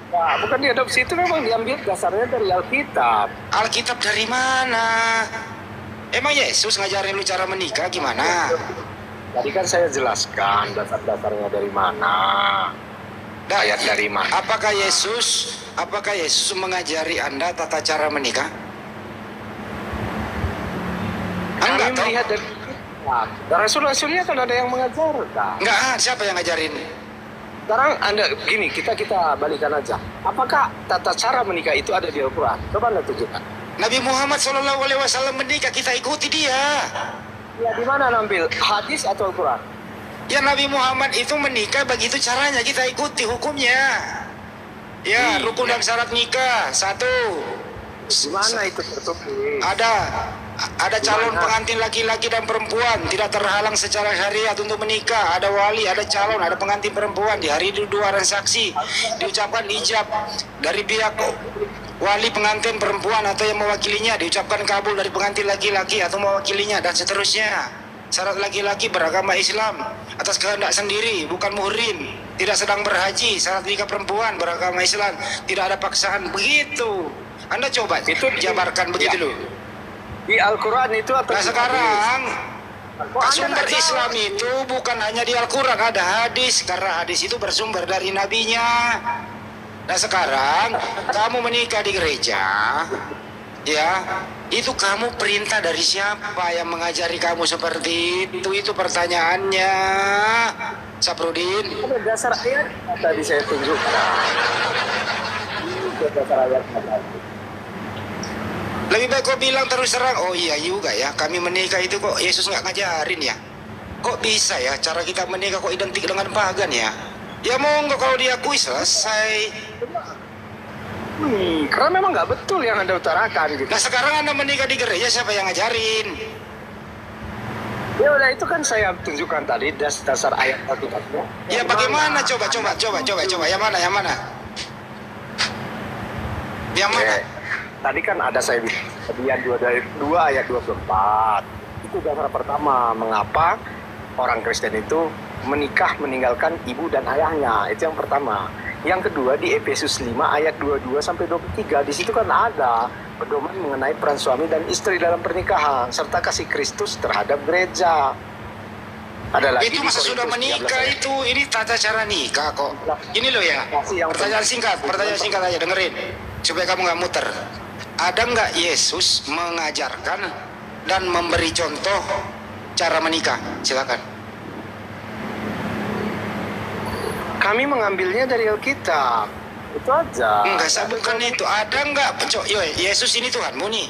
Nah, bukan diadopsi, itu memang diambil dasarnya dari Alkitab. Alkitab dari mana? Emang Yesus ngajarin lu cara menikah gimana? Tadi kan saya jelaskan dasar-dasarnya dari mana. Ayat dari mana. Apakah Yesus mengajari Anda tata cara menikah? Kami Enggak toh? melihat dari Alkitab. Rasul-rasulnya kan ada yang mengajarkan. Enggak, siapa yang ngajarin? Sekarang Anda gini, kita balikan aja. Apakah tata cara menikah itu ada di Al-Quran? Coba Anda tunjukkan. Nabi Muhammad SAW menikah, kita ikuti dia. Ya di mana nampil? Hadis atau Al-Quran? Ya Nabi Muhammad itu menikah begitu caranya, kita ikuti hukumnya. Ya, rukun dan syarat nikah. 1. Di mana itu tertulis? Ada calon pengantin laki-laki dan perempuan tidak terhalang secara syariat untuk menikah. Ada wali, ada calon, ada pengantin perempuan. Di hari itu 2 orang saksi diucapkan ijab dari pihak wali pengantin perempuan atau yang mewakilinya, diucapkan kabul dari pengantin laki-laki atau mewakilinya, dan seterusnya. Syarat laki-laki beragama Islam atas kehendak sendiri, bukan muhrim, tidak sedang berhaji. Syarat nikah perempuan beragama Islam, tidak ada paksaan. Begitu. Anda coba Itu jabarkan begitu loh. Di Al-Quran itu atau Nah di sekarang Anda sumber nggak Islam jawab? itu bukan hanya di Al-Quran, ada hadis, karena hadis itu bersumber dari nabinya. Nah sekarang kamu menikah di gereja, ya itu kamu perintah dari siapa yang mengajari kamu seperti itu? Itu pertanyaannya, Saprudin. Ada dasar ayat tadi saya tunjukkan. Ini dasar ayatnya tadi. Lebih baik kau bilang terus terang, oh iya juga ya, kami menikah itu kok Yesus nggak ngajarin ya. Kok bisa ya cara kita menikah kok identik dengan pagan ya? Ya monggo kalau diakui selesai. Karena memang nggak betul yang Anda utarakan gitu. Nah sekarang Anda menikah di gereja, siapa yang ngajarin? Ya udah, itu kan saya tunjukkan tadi dasar ayat Alkitabnya. Ya bagaimana? Coba. Yang mana? Yang mana? Tadi kan ada saya bilang Kejadian 2 ayat 24. Itu dasar pertama mengapa orang Kristen itu menikah meninggalkan ibu dan ayahnya. Itu yang pertama. Yang kedua di Efesus 5 ayat 22 sampai 23. Di situ kan ada pedoman mengenai peran suami dan istri dalam pernikahan serta kasih Kristus terhadap gereja. Ada lagi Itu di masa sudah Korintus 13 menikah ayat. itu, ini tata cara nikah kok. Ini loh ya, pertanyaan singkat aja, dengerin. Supaya kamu nggak muter. Ada nggak Yesus mengajarkan dan memberi contoh cara menikah? Silakan. Kami mengambilnya dari Alkitab. Itu aja. Enggak, saya bukan itu. Ada nggak, Yesus ini Tuhanmu nih?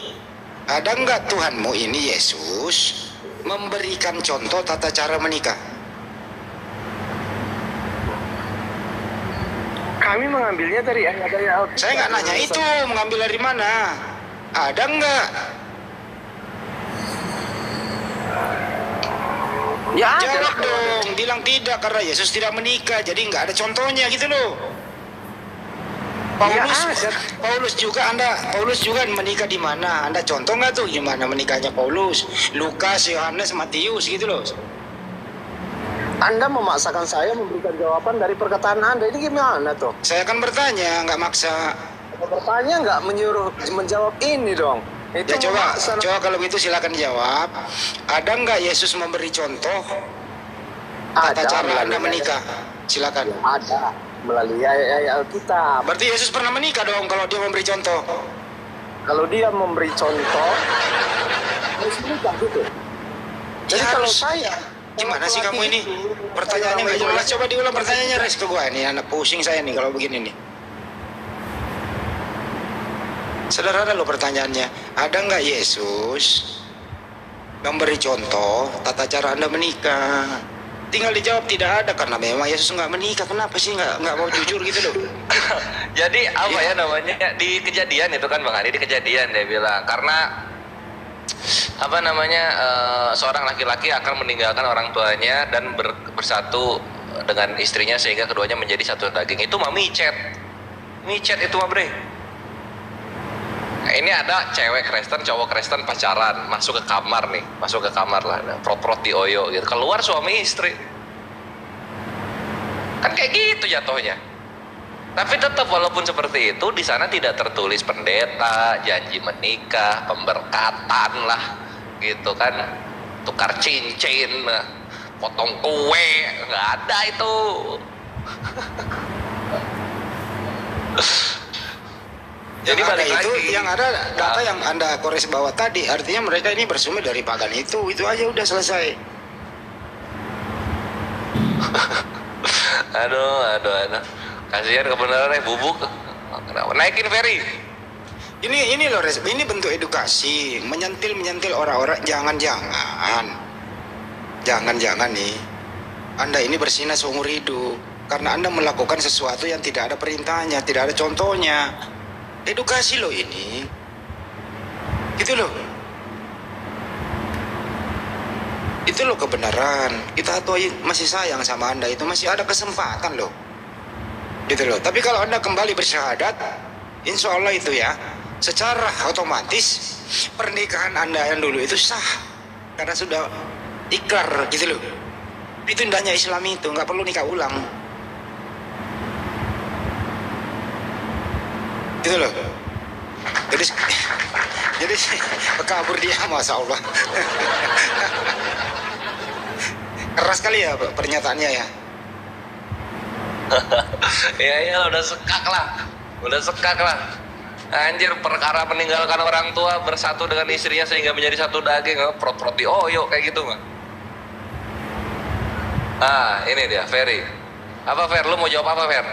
Ada nggak Tuhanmu ini Yesus memberikan contoh tata cara menikah? Kami mengambilnya dari Alkitab. Saya nggak nanya itu, mengambil dari mana? Ada nggak? Ya, Jawab dong, bilang tidak karena Yesus tidak menikah, jadi nggak ada contohnya gitu loh. Paulus juga menikah di mana? Anda contoh nggak tuh gimana menikahnya Paulus, Lukas, Yohanes, Matius gitu loh. Anda memaksakan saya memberikan jawaban dari perkataan Anda. Ini gimana tuh? Saya akan bertanya, nggak maksa. Bertanya nggak menyuruh menjawab ini dong. Itu Ya coba memaksa. kalau begitu silakan jawab. Ada nggak Yesus memberi contoh tata cara Anda menikah? Silakan. Ada melalui ayat Alkitab. Berarti Yesus pernah menikah dong kalau dia memberi contoh. Kalau dia memberi contoh, harus menikah gitu. Jadi Ya, kalau harus. saya Gimana sih kamu ini? Pertanyaannya nggak jelas. Coba diulang pertanyaannya, Res, ke gua ini. Anak pusing saya nih kalau begini nih. Sederhana loh pertanyaannya. Ada nggak Yesus memberi contoh tata cara Anda menikah? Tinggal dijawab tidak ada karena memang Yesus nggak menikah. Kenapa sih nggak mau jujur gitu loh? Jadi apa ya namanya, di Kejadian itu kan Bang Adi, di Kejadian dia bilang karena apa namanya, seorang laki-laki akan meninggalkan orang tuanya dan bersatu dengan istrinya sehingga keduanya menjadi satu daging. Itu mah micet itu mah bre. Nah, ini ada cewek Kristen, cowok Kristen pacaran, masuk ke kamar lah, prot-prot di oyo gitu, keluar suami istri, kan kayak gitu jatuhnya. Tapi tetap walaupun seperti itu, di sana tidak tertulis pendeta, janji menikah, pemberkatan lah, gitu kan, tukar cincin, potong kue, nggak ada itu. Jadi Yang ada balik itu, lagi. yang ada data yang Anda kores bawah tadi, artinya mereka ini bersumber dari pagan itu aja udah selesai. Aduh. Kasihan kebenarannya bubuk. Naikin Ferry. Ini loh, Res, ini bentuk edukasi, menyentil orang-orang. Jangan nih, Anda ini bersinar seumur hidup karena Anda melakukan sesuatu yang tidak ada perintahnya, tidak ada contohnya. Edukasi loh ini, gitu loh. Itu loh kebenaran. Kita tuh masih sayang sama Anda, itu masih ada kesempatan loh, gitu loh. Tapi kalau Anda kembali bersyahadat, insya Allah itu ya, secara otomatis pernikahan Anda yang dulu itu sah karena sudah ikrar, gitu loh. Itu indahnya Islam itu, nggak perlu nikah ulang, gitu loh. Jadi kabur dia, masya Allah. Keras kali ya pernyataannya ya. Ya udah sekak lah. Anjir, perkara meninggalkan orang tua bersatu dengan istrinya sehingga menjadi satu daging, prot-prot di oyo kayak gitu nggak? Ini dia Ferry. Apa Fer? Lu mau jawab apa Fer?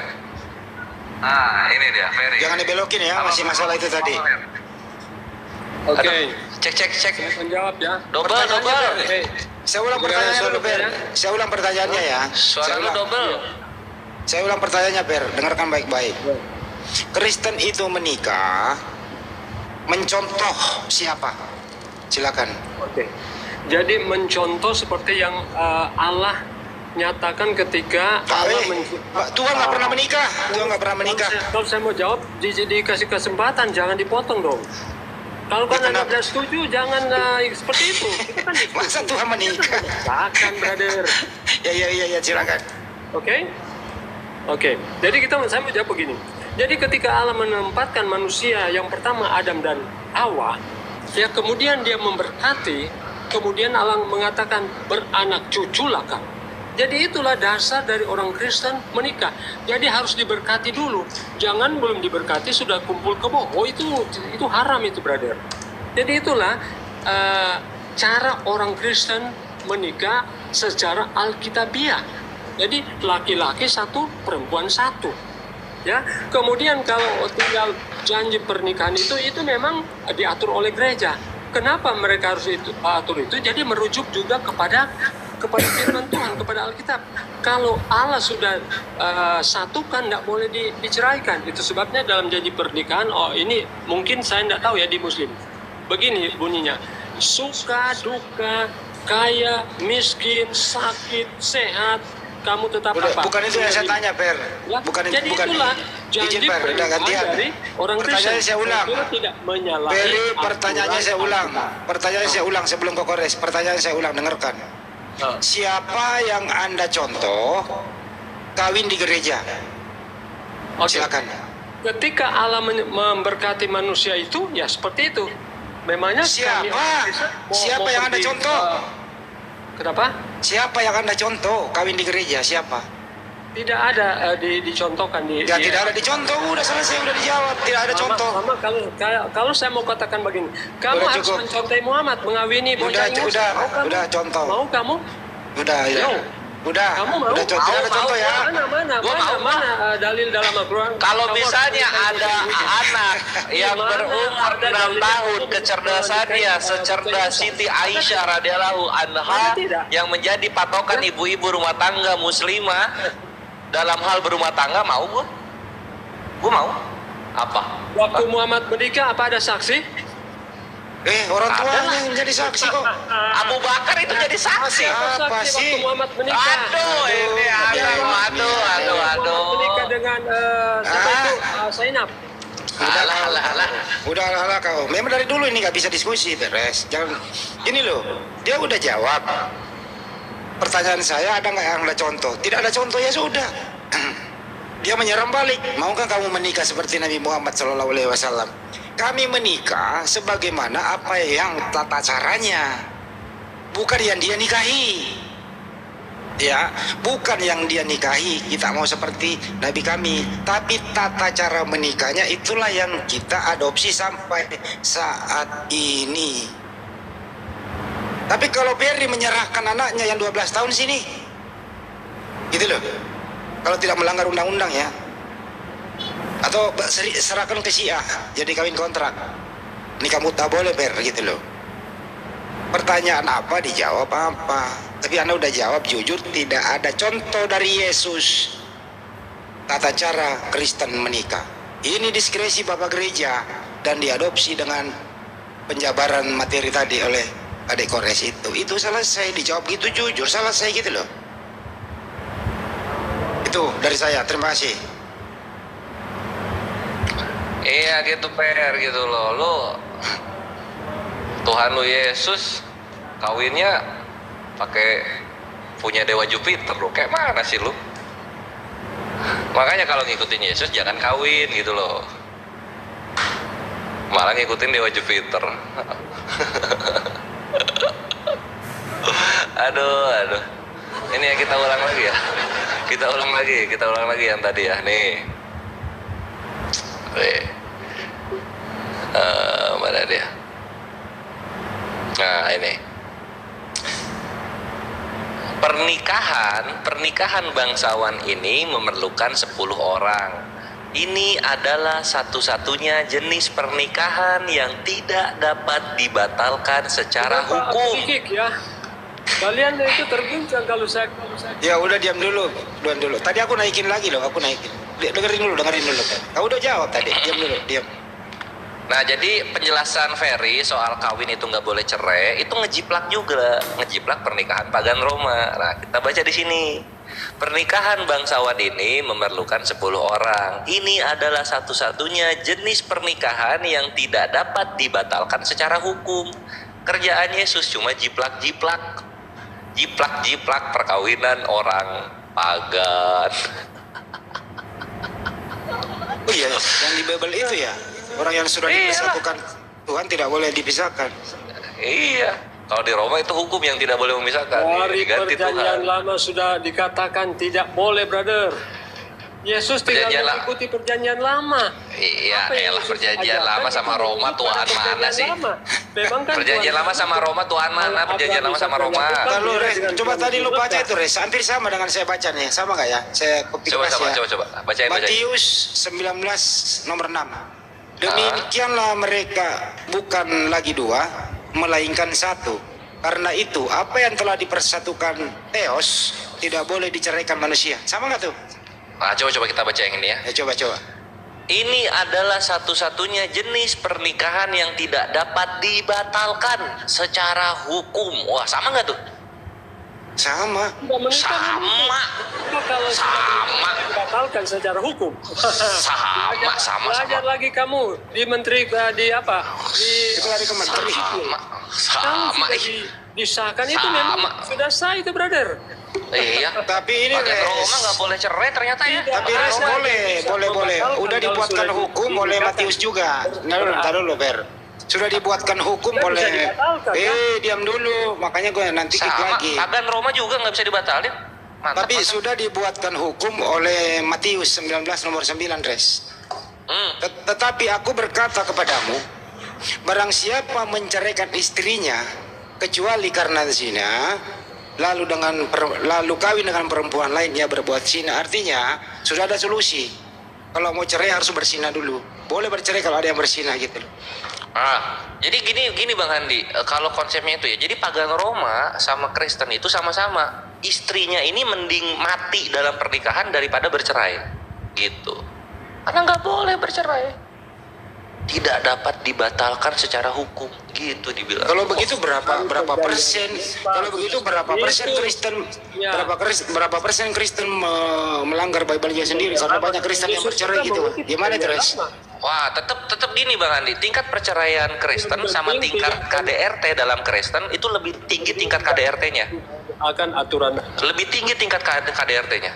Ini dia Ferry. Jangan dibelokin ya, masih masalah itu tadi. Oke. Aduh, cek. Saya menjawab ya. Double. Oke. Saya ulang Bagaimana pertanyaannya suara dulu, Per. ya? Saya ulang pertanyaannya ya. Suara Saya lu ulang- double. Saya ulang pertanyaannya, Per. Dengarkan baik-baik. Kristen itu menikah mencontoh siapa? Silakan. Oke. Jadi mencontoh seperti yang Allah nyatakan ketika Allah Tuhan nggak pernah menikah. Tuhan nggak pernah menikah. Kalau saya mau jawab, dikasih kesempatan, jangan dipotong dong. Kalau kan Anda kenapa? tidak setuju, jangan seperti itu. Kita kan diskusi. Masa Tuhan menikah? Akan, brother. Ya, silakan. Oke? Oke. Jadi saya mau jawab begini. Jadi ketika Allah menempatkan manusia yang pertama Adam dan Hawa, ya kemudian dia memberkati, kemudian Allah mengatakan beranak cuculah kamu. Jadi itulah dasar dari orang Kristen menikah. Jadi harus diberkati dulu. Jangan belum diberkati sudah kumpul kebo. Oh itu haram itu, brother. Jadi itulah cara orang Kristen menikah secara alkitabiah. Jadi laki-laki satu, perempuan satu. Ya, kemudian kalau tinggal janji pernikahan itu memang diatur oleh gereja. Kenapa mereka harus atur itu? Jadi merujuk juga kepada firman Tuhan, kepada Alkitab. Kalau Allah sudah satukan, tidak boleh diceraikan. Itu sebabnya dalam janji pernikahan, ini mungkin saya tidak tahu ya di Muslim. Begini bunyinya, suka, duka, kaya, miskin, sakit, sehat, kamu tetap apa? Bukan itu yang saya tanya, Per. Ya, Bukan jadi bukan itulah janji izin, Per. Udah pernikahan gantian. dari orang Pertanyaannya Kristen. saya ulang. Saya tidak menyalahi Peri, pertanyaannya saya aturan ulang. Alkitab. Pertanyaan saya ulang sebelum kau kores. Pertanyaan saya ulang, dengarkan. Siapa yang Anda contoh kawin di gereja? Oke. Silakan. Ketika Allah memberkati manusia itu, ya seperti itu. Memangnya Siapa? kami orang Kristen Siapa yang Anda pergi, contoh? Kenapa? Siapa yang Anda contoh kawin di gereja? Siapa? Tidak ada dicontohkan di. Ya tidak ada dicontoh, udah selesai, udah dijawab. Tidak ada contoh. Sama kalau saya mau katakan begini, kamu Udah harus cukup. mencontohi Muhammad, mengawini bocah Inggris. Mau kamu? udah contoh. Mau kamu? Udah, ya. Yo. Udah. Kamu mau? Udah contoh, tidak ada contoh ya. Mana dalil dalam Al-Quran? Kalau Kamu misalnya harus ada mencontohi. anak yang Mana berumur ada 6 dalil tahun, itu? kecerdasannya secerdas Siti Aisyah radhiyallahu anha yang menjadi patokan ibu-ibu rumah tangga muslimah dalam hal berumah tangga, mau gua? Gua mau. Apa? Waktu Muhammad menikah apa ada saksi? Orang Ada tuanya lah. yang jadi saksi kok. Abu Bakar itu jadi saksi. Apa Saksi sih? waktu Muhammad menikah. Aduh, ini aduh. Menikah dengan siapa itu? Zainab. Alah. Udah kau. Memang dari dulu ini nggak bisa diskusi, beres. Jangan. Ini loh, dia udah jawab. Pertanyaan saya, ada nggak yang ada contoh? Tidak ada contoh, ya sudah. Dia menyerang balik. Maukah kamu menikah seperti Nabi Muhammad SAW? Kami menikah sebagaimana apa yang tata caranya, bukan yang dia nikahi. Ya, bukan yang dia nikahi. Kita mau seperti Nabi kami, tapi tata cara menikahnya itulah yang kita adopsi sampai saat ini. Tapi kalau Perry menyerahkan anaknya yang 12 tahun sini, gitu loh. Kalau tidak melanggar undang-undang ya. Atau serahkan ke Syiah, jadi kawin kontrak. Ini kamu tak boleh, Per, gitu loh. Pertanyaan apa dijawab apa. Tapi Anda udah jawab jujur, tidak ada contoh dari Yesus tata cara Kristen menikah. Ini diskresi Bapak Gereja dan diadopsi dengan penjabaran materi tadi oleh Adik Kores itu selesai, dijawab gitu jujur, selesai gitu loh. Itu dari saya, terima kasih. Iya gitu, Per, gitu loh. Lu Tuhan lu Yesus kawinnya pakai punya dewa Jupiter lu. Kayak mana sih lu? Makanya kalau ngikutin Yesus jangan kawin gitu loh. Malah ngikutin dewa Jupiter. Aduh. Ini ya kita ulang lagi ya. Kita ulang lagi yang tadi ya. Nih. Mana dia? Nah, ini. Pernikahan bangsawan ini memerlukan 10 orang. Ini adalah satu-satunya jenis pernikahan yang tidak dapat dibatalkan secara Kenapa aku hukum. di-kick ya? Kalian itu terguncang kalau saya Ya udah diam dulu. Tadi aku naikin lagi loh, aku naikin. Dengerin dulu. Kau udah jawab tadi. Diam. Nah, jadi penjelasan Ferry soal kawin itu nggak boleh cerai, itu ngejiplak juga, ngejiplak pernikahan pagan Roma. Nah, kita baca di sini. Pernikahan bangsawan ini memerlukan 10 orang. Ini adalah satu-satunya jenis pernikahan yang tidak dapat dibatalkan secara hukum. Kerjaan Yesus cuma jiplak-jiplak perkawinan orang pagan. Oh iya, yang di Bible itu ya. Orang yang sudah Iyalah. dipersatukan Tuhan tidak boleh dipisahkan. Iya, kalau di Roma itu hukum yang tidak boleh memisahkan. dari Diganti perjanjian Tuhan. lama sudah dikatakan tidak boleh, brother. Yesus tinggal Perjanjian mengikuti perjanjian lama. Iya, Apa yang elah Yesus perjanjian ajarkan lama itu sama Roma mengikut Tuhan pada mana perjanjian sih? lama. Memang kan Perjanjian Tuhan lama sama Roma Tuhan mana? Perjanjian lama sama Roma. Lalu Res, dengan coba Tuhan tadi lu Yesus baca ya. itu Res, hampir sama dengan saya bacanya. Sama nggak ya? Saya copy Coba paste ya. coba. Bacain. Matius 19 nomor 6. Demikianlah mereka bukan lagi dua, melainkan satu. Karena itu, apa yang telah dipersatukan Theos tidak boleh diceraikan manusia. Sama nggak tuh? Nah, coba kita baca yang ini ya. Ya coba. Ini adalah satu-satunya jenis pernikahan yang tidak dapat dibatalkan secara hukum. Wah, sama nggak tuh? Sama. Tidak menikah, Sama. itu kalau Sama. dibatalkan secara hukum. Sama. Belajar lagi kamu di menteri di apa? Di Itu lari ke menteri. Sama. Kalau sudah disahkan itu Sama. memang sudah sah itu, brother. Iya. Tapi ini Pagan Roma Res. nggak boleh cerai ternyata ya. Tapi Res Ada. boleh. Udah Kalau dibuatkan sudah hukum oleh dibatalkan. Matius juga. Ntar dulu, Ber. Sudah dibuatkan hukum Kan bisa oleh. dibatalkan, kan? Diam dulu. Makanya gue nanti kick Sama. lagi. Pagan Roma juga nggak bisa dibatalin. Mantap. Tapi sudah dibuatkan hukum oleh Matius 19 nomor 9, Res. Tetapi aku berkata kepadamu, barang siapa menceraikan istrinya kecuali karena zina, lalu kawin dengan perempuan lain, ia berbuat zina. Artinya sudah ada solusi. Kalau mau cerai harus berzina dulu. Boleh bercerai kalau ada yang berzina gitu. Jadi gini Bang Handi, kalau konsepnya itu ya, jadi pagan Roma sama Kristen itu sama-sama istrinya ini mending mati dalam pernikahan daripada bercerai, gitu. Karena nggak boleh bercerai, tidak dapat dibatalkan secara hukum, gitu dibilang. Kalau begitu berapa persen? Kalau begitu berapa persen Kristen? Ya. Berapa persen Kristen melanggar Bible-nya sendiri? Karena banyak Kristen yang bercerai gitu. Gimana itu, Res? Wah, tetap gini Bang Andi, tingkat perceraian Kristen sama tingkat KDRT dalam Kristen itu lebih tinggi tingkat KDRT-nya. Akan aturan. Lebih tinggi tingkat KDRT-nya.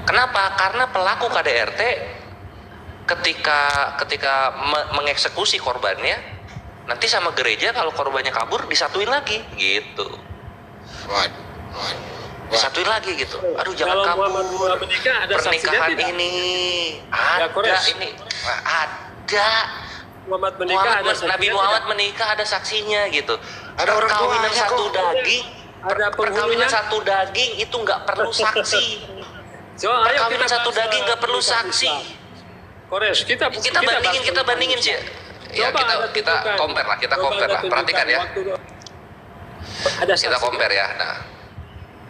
Kenapa? Karena pelaku KDRT ketika mengeksekusi korbannya, nanti sama gereja kalau korbannya kabur disatuin lagi gitu. Disatuin lagi gitu. Aduh, jangan Kalau kabur. Muhammad menikah ada saksinya Pernikahan tidak? ini Ya, ada Kores. ini. Ada. Muhammad menikah ada saksinya Nabi tidak? Muhammad menikah ada saksinya gitu. Ada orang Perkawinan tuanya satu kok. daging, Ada perkawinan penghulunya. satu daging itu nggak perlu saksi. So, ayo Perkawinan kita satu bahas, daging nggak perlu nikah saksi. Islam. Kores, kita Bandingin sih. Ya kita compare lah, Perhatikan ya. Ada Kita saksi. compare ya. Nah,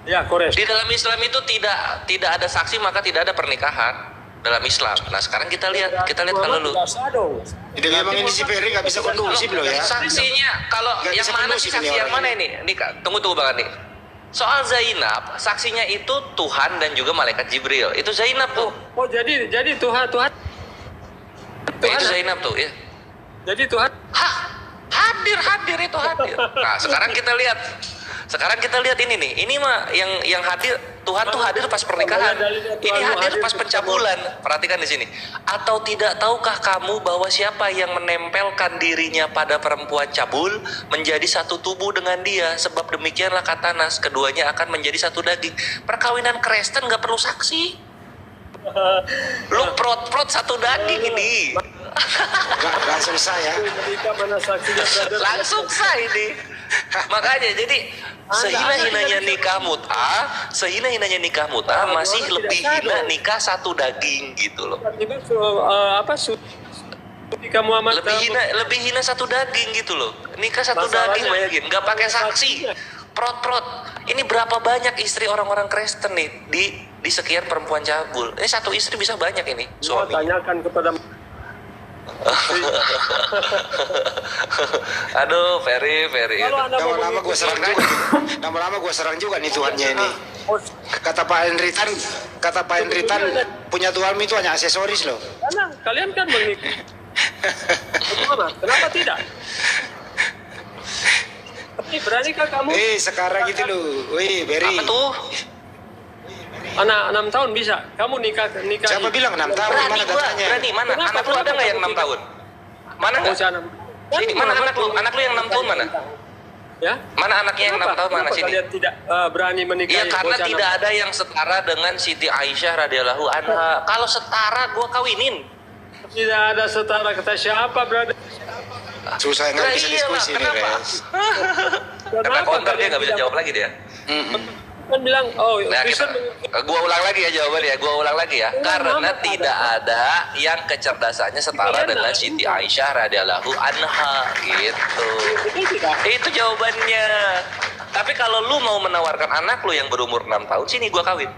Ya, Kores. di dalam Islam itu tidak ada saksi maka tidak ada pernikahan dalam Islam. Nah, sekarang kita lihat kalau lu Tidak sah dong. Jadi memang ini si Ferry nggak bisa kondusif loh ya. saksinya kalau Nggak yang bisa mana kondusif sih saksi ini yang orang mana ini? Nih Kak, tunggu Bang Andi. Soal Zainab, saksinya itu Tuhan dan juga malaikat Jibril. Itu Zainab tuh. Oh, jadi Tuhan. Itu Zainab tuh, ya. Jadi Tuhan. Hah? Hadir itu hadir. Nah, sekarang kita lihat ini nih. Ini mah yang hadir Tuhan tuh hadir pas pernikahan. Ini hadir pas pencabulan. Perhatikan di sini. Atau tidak tahukah kamu bahwa siapa yang menempelkan dirinya pada perempuan cabul menjadi satu tubuh dengan dia? Sebab demikianlah kata Nas, keduanya akan menjadi satu daging. Perkawinan Kristen nggak perlu saksi. Lu prot satu daging ini. Langsung saya. Menikah mana saksinya, brother? Langsung sah ini. Makanya jadi sehina-hinanya nikah mut'ah masih lebih hina nikah satu daging gitu loh. Kamu amat Lebih hina satu daging gitu loh. Nikah satu daging, bayangin, nggak pakai saksi. Prot. Ini berapa banyak istri orang-orang Kristen nih di sekian perempuan cabul. Ini satu istri bisa banyak ini suami. Tanyakan kepada Aduh, Ferry. Lama-lama gue serang juga nih Tuhannya ini. Kata Pak Henritan punya Tuhan itu hanya aksesoris loh. Karena kalian kan mengikuti. Kenapa tidak? Tapi beranikah kamu? Sekarang gitu loh. Berry. Apa tuh? Anak 6 tahun bisa. Kamu nikah. Siapa bilang 6 tahun? Berani Mana gua, datanya? berani. Mana? Kenapa? Anak lu ada nggak yang 6 tahun? Mana nggak? Sini, mana anak lu? Anak lu yang 6 tahun mana? Ya? Mana anaknya yang 6 tahun mana? Kenapa Sini. kalian tidak berani menikahi? Iya, karena bocah tidak 6 ada yang setara dengan Siti Aisyah radhiyallahu anha. Kalau setara gua kawinin. Tidak ada setara, kata siapa, brother? Susah nggak bisa diskusi nih, kenapa? Res. Karena counter dia kalian nggak bisa tidak- jawab lagi dia. Kan bilang, Nah, Kristen gua ulang lagi ya jawabannya. Gua ulang lagi ya. Karena tidak ada yang kecerdasannya setara dengan Siti Aisyah radhiyallahu anha gitu. itu tidak. Itu jawabannya. Tapi kalau lu mau menawarkan anak lu yang berumur 6 tahun, sini gua kawin.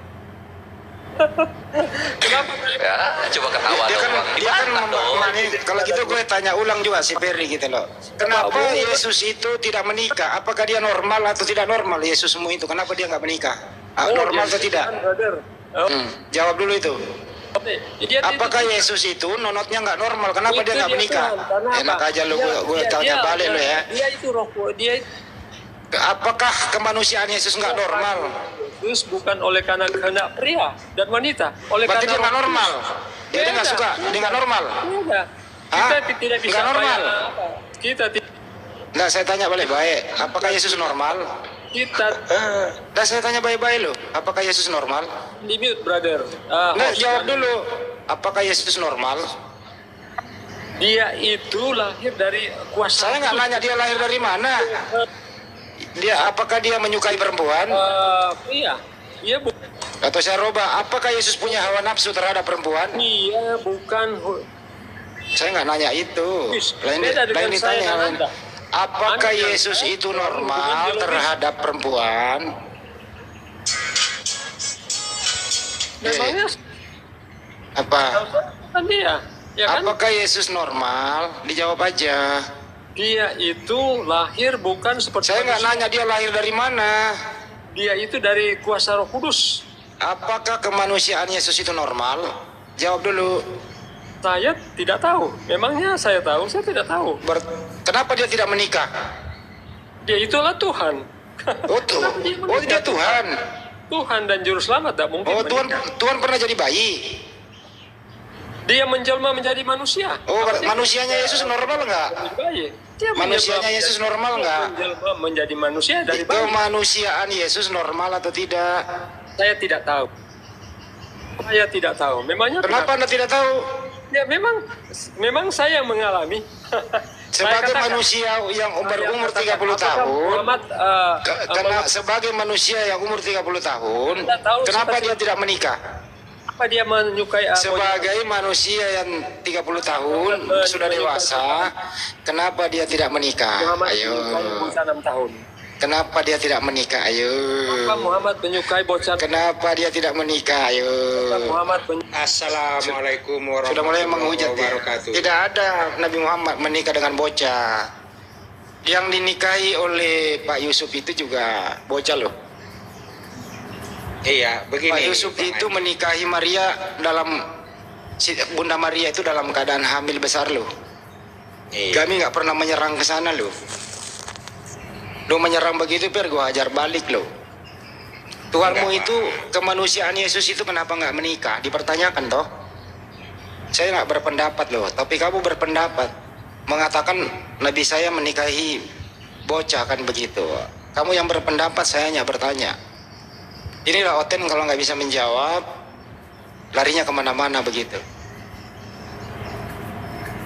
Kenapa kalian? Ya, coba ketawa Dia kan doang. Dibantah dong. kalau gitu gue tanya ulang juga si Ferry gitu loh. Kenapa Yesus itu tidak menikah? Apakah dia normal atau tidak normal Yesusmu itu? Kenapa dia nggak menikah? Normal atau tidak? Brother. Jawab dulu itu. Dia Apakah Yesus itu nonotnya nggak normal? Kenapa dia nggak menikah? Tuhan. Enak aja lu, gue tanya balik lo ya. Dia itu roh, dia Apakah kemanusiaan Yesus nggak normal? Yesus bukan oleh karena kehendak pria dan wanita, oleh Berarti dia karena nggak normal. Dia nggak suka, dia nggak normal. Tidak. Hah? Kita tidak bisa Nggak normal. bayar apa. Kita tidak. Nggak, saya tanya baik-baik. Apakah Yesus normal? Kita Nah, saya tanya baik-baik lo. Apakah Yesus normal? di mute, brother. Nggak, Host, jawab dulu. Apakah Yesus normal? Dia itu lahir dari kuasa. Saya nggak nanya dia lahir dari mana. Apakah dia menyukai perempuan? Iya. Iya Atau saya roba, apakah Yesus punya hawa nafsu terhadap perempuan? Iya bukan. Saya nggak nanya itu. Beda dengan Lain saya ditanya. dan Anda. Apakah Anda- Yesus itu normal terhadap perempuan? Memangnya Apa? kan dia. Ya kan? Apakah Yesus normal? Dijawab aja. Dia itu lahir bukan seperti Saya nggak manusia. nanya dia lahir dari mana. Dia itu dari kuasa Roh Kudus. Apakah kemanusiaan Yesus itu normal? Jawab dulu. Saya tidak tahu. Memangnya saya tahu? Saya tidak tahu. Kenapa dia tidak menikah? Dia itulah Tuhan. Dia Tuhan. Tuhan dan Juru Selamat tidak mungkin. Oh, Tuhan menikah. Tuhan pernah jadi bayi. Dia menjelma menjadi manusia. Oh, Apa dia manusianya Yesus normal nggak? dari bayi? Dia Manusianya menjelma Yesus menjadi- normal nggak? menjelma menjadi manusia dari bayi. Kemanusiaan Yesus normal atau tidak? Saya tidak tahu. Saya tidak tahu. Memangnya Kenapa Anda tidak tahu? Ya memang saya yang mengalami. Saya Sebagai katakan, manusia yang berumur saya 30 katakan, tahun, Muhammad, karena sebagai manusia yang umur 30 tahun, Anda tahu kenapa seperti- dia tidak menikah? apa dia menyukai Sebagai manusia yang 30 tahun sudah dewasa, kenapa dia tidak menikah? Muhammad Ayo. menyukai bocah 6 tahun? Kenapa dia tidak menikah? Ayo. Kenapa Muhammad menyukai bocah? Kenapa dia tidak menikah? Ayo. Kenapa Muhammad Assalamualaikum Sudah mulai warahmatullahi menghujat ya. wabarakatuh. Tidak ada Nabi Muhammad menikah dengan bocah. Yang dinikahi oleh Pak Yusuf itu juga bocah loh. Iya, begini. Pak Yusuf Bang itu Andi. menikahi Maria Bunda Maria itu dalam keadaan hamil besar loh. Iya. Kami nggak pernah menyerang ke sana loh. Lo menyerang begitu per gua hajar balik loh. Tuhanmu Enggak, itu kemanusiaan Yesus itu kenapa nggak menikah? Dipertanyakan toh. Saya nggak berpendapat loh, tapi kamu berpendapat mengatakan Nabi saya menikahi bocah kan begitu. Kamu yang berpendapat, saya hanya bertanya. Inilah Oten kalau nggak bisa menjawab, larinya kemana-mana begitu.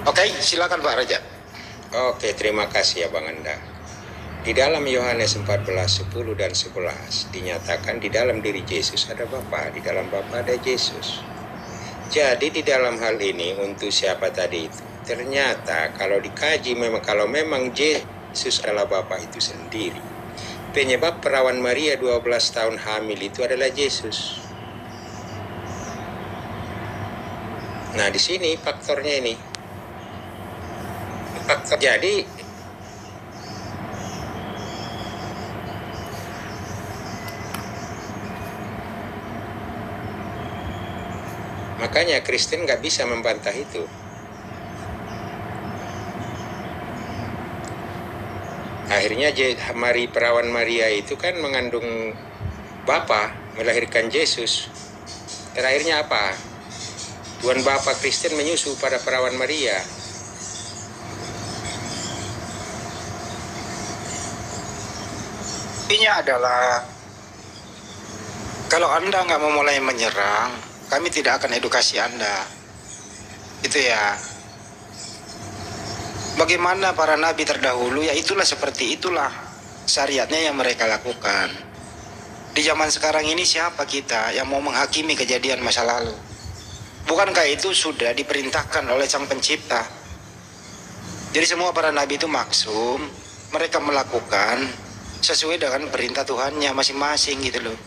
Oke, silakan Pak Raja. Oke, terima kasih ya Bang Anda. Di dalam Yohanes 14, 10 dan 11 dinyatakan di dalam diri Yesus ada Bapa, di dalam Bapa ada Yesus. Jadi di dalam hal ini untuk siapa tadi itu? Ternyata kalau dikaji kalau memang Yesus adalah Bapa itu sendiri, penyebab perawan Maria 12 tahun hamil itu adalah Yesus. Nah, di sini faktornya ini. Jadi makanya Kristen nggak bisa membantah itu. Akhirnya perawan Maria itu kan mengandung Bapa, melahirkan Yesus. Terakhirnya apa? Tuhan Bapa Kristen menyusu pada perawan Maria. Intinya adalah kalau Anda nggak mau mulai menyerang, kami tidak akan edukasi Anda. Itu ya. Bagaimana para nabi terdahulu, ya itulah seperti itulah syariatnya yang mereka lakukan. Di zaman sekarang ini siapa kita yang mau menghakimi kejadian masa lalu? Bukankah itu sudah diperintahkan oleh Sang Pencipta? Jadi semua para nabi itu maksum, mereka melakukan sesuai dengan perintah Tuhannya masing-masing gitu loh.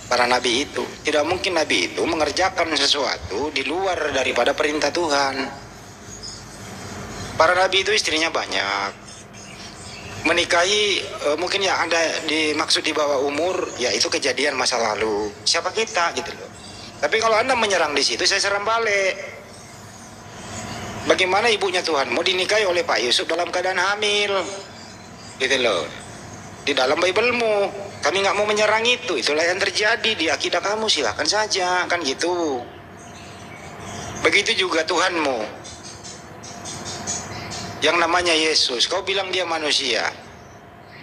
Para nabi itu, tidak mungkin nabi itu mengerjakan sesuatu di luar daripada perintah Tuhan. Para nabi itu istrinya banyak, menikahi mungkin yang ada dimaksud di bawah umur, ya itu kejadian masa lalu. Siapa kita gitu loh. Tapi kalau Anda menyerang di situ, saya serang balik. Bagaimana ibunya Tuhan mau dinikahi oleh Pak Yusuf dalam keadaan hamil, gitu loh. Di dalam Bible-mu, kami nggak mau menyerang itu. Itulah yang terjadi di akidah kamu, silakan saja, kan gitu. Begitu juga Tuhanmu, yang namanya Yesus. Kau bilang dia manusia.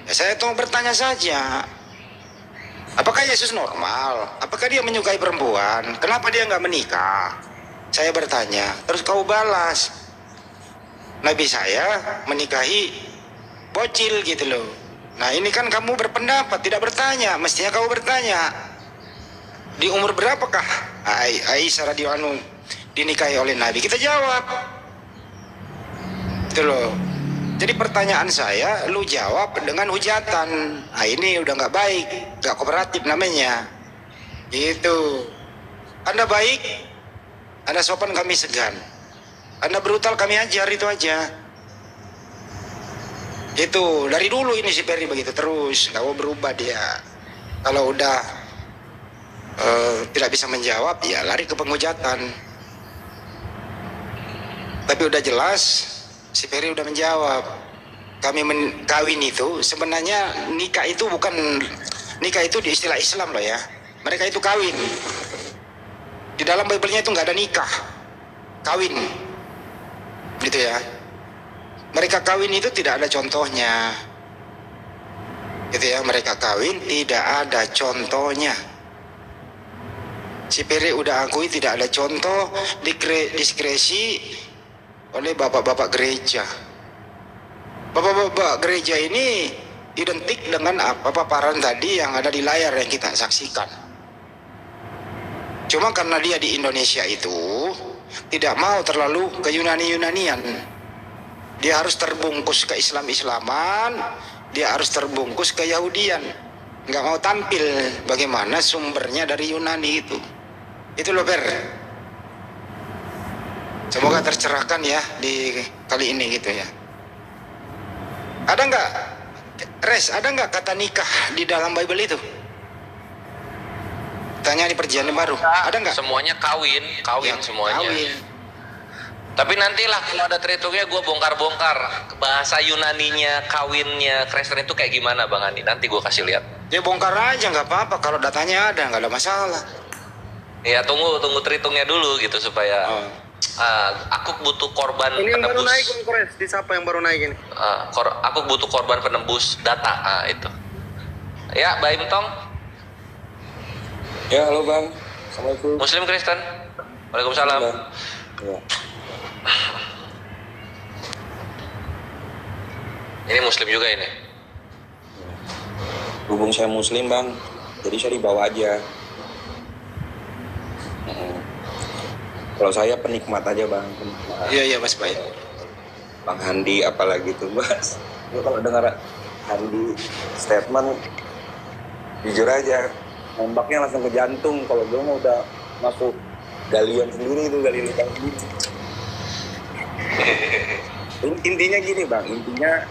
Ya, saya mau bertanya saja. Apakah Yesus normal? Apakah dia menyukai perempuan? Kenapa dia nggak menikah? Saya bertanya. Terus kau balas, Nabi saya menikahi bocil gitu loh. Nah ini kan kamu berpendapat, tidak bertanya. Mestinya kau bertanya, di umur berapakah Aisyah radhiyallahu anha dinikahi oleh Nabi? Kita jawab. Itu loh. Jadi pertanyaan saya, lu jawab dengan hujatan. Nah ini udah nggak baik, nggak kooperatif namanya. Gitu. Anda baik, Anda sopan, kami segan. Anda brutal, kami ajar, itu aja. Itu dari dulu ini si Peri begitu terus, nggak mau berubah dia. Kalau udah tidak bisa menjawab, ya lari ke penghujatan. Tapi udah jelas, si Peri udah menjawab. Kami kawin itu sebenarnya nikah itu bukan nikah itu di istilah Islam loh ya. Mereka itu kawin. Di dalam Bible-nya itu nggak ada nikah, kawin, gitu ya. Mereka kawin itu tidak ada contohnya, gitu ya. Mereka kawin tidak ada contohnya. Si Peri udah akui tidak ada contoh diskresi oleh bapak-bapak gereja. Bapak-bapak gereja ini identik dengan apa paparan tadi yang ada di layar yang kita saksikan. Cuma karena dia di Indonesia itu tidak mau terlalu ke Yunani-Yunanian. Dia harus terbungkus ke Islam-Islaman, dia harus terbungkus ke Yahudian. Nggak mau tampil bagaimana sumbernya dari Yunani itu. Itu loh, Per. Semoga tercerahkan ya di kali ini gitu ya. Ada nggak, Res, ada nggak kata nikah di dalam Bible itu? Tanya di perjanjian baru. Ada nggak? Semuanya kawin ya, semuanya. Kawin. Tapi nantilah kalau ada tritungnya gue bongkar-bongkar bahasa Yunaninya kawinnya Kristen itu kayak gimana Bang Andi. Nanti gue kasih lihat. Ya bongkar aja nggak apa-apa, kalau datanya ada nggak ada masalah. Ya tunggu tritungnya dulu gitu supaya aku butuh korban ini yang baru penebus. naik Kores, di siapa yang baru naik ini? Aku butuh korban penembus data itu. Ya, Baim Tong. Ya, halo Bang. Assalamualaikum. Muslim Kristen. Waalaikumsalam. Ya. Ini Muslim juga ini. Hubung saya muslim bang, jadi saya dibawa aja. Kalau saya penikmat aja bang, penikmat. Iya Mas, baik. Bang Handi apalagi tuh mas. Lu kalau dengar Handi statement, jujur aja, nembaknya langsung ke jantung. Kalau gue mau udah masuk galian sendiri itu, gali lubang sendiri. Intinya gini bang, intinya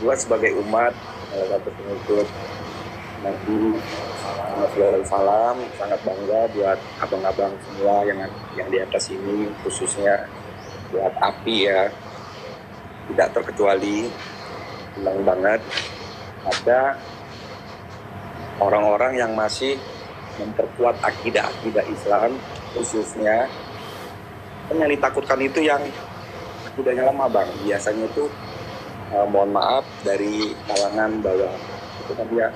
gue sebagai umat, salah satu pengikut Nabi Muhammad SAW, sangat bangga buat abang-abang semua yang di atas ini, khususnya buat API ya, tidak terkecuali. Senang banget ada orang-orang yang masih memperkuat akidah Islam, khususnya kan yang ditakutkan itu yang akidahnya lama bang, biasanya itu mohon maaf dari kalangan bawah itu kan dia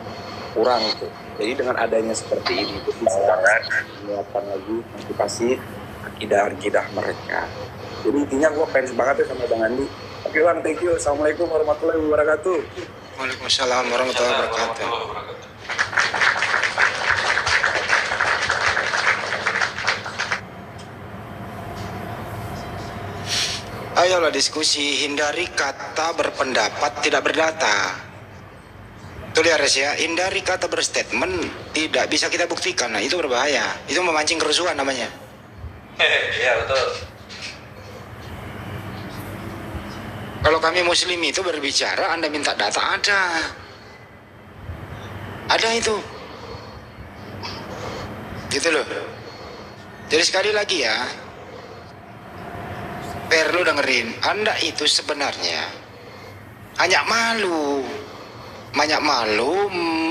kurang tuh. Jadi dengan adanya seperti ini itu bisa menguatkan lagi motivasi akidah mereka. Jadi intinya gue fans banget ya sama Bang Andi. Oke bang, thank you. Assalamualaikum warahmatullahi wabarakatuh. Waalaikumsalam warahmatullahi wabarakatuh. Ayolah diskusi, hindari kata berpendapat tidak berdata. Tuh lihat ya, hindari kata berstatement tidak bisa kita buktikan. Nah itu berbahaya, itu memancing kerusuhan namanya. Iya betul. Kalau kami muslim itu berbicara, Anda minta data, ada itu gitu loh. Jadi sekali lagi ya, perlu dengerin, Anda itu sebenarnya hanya malu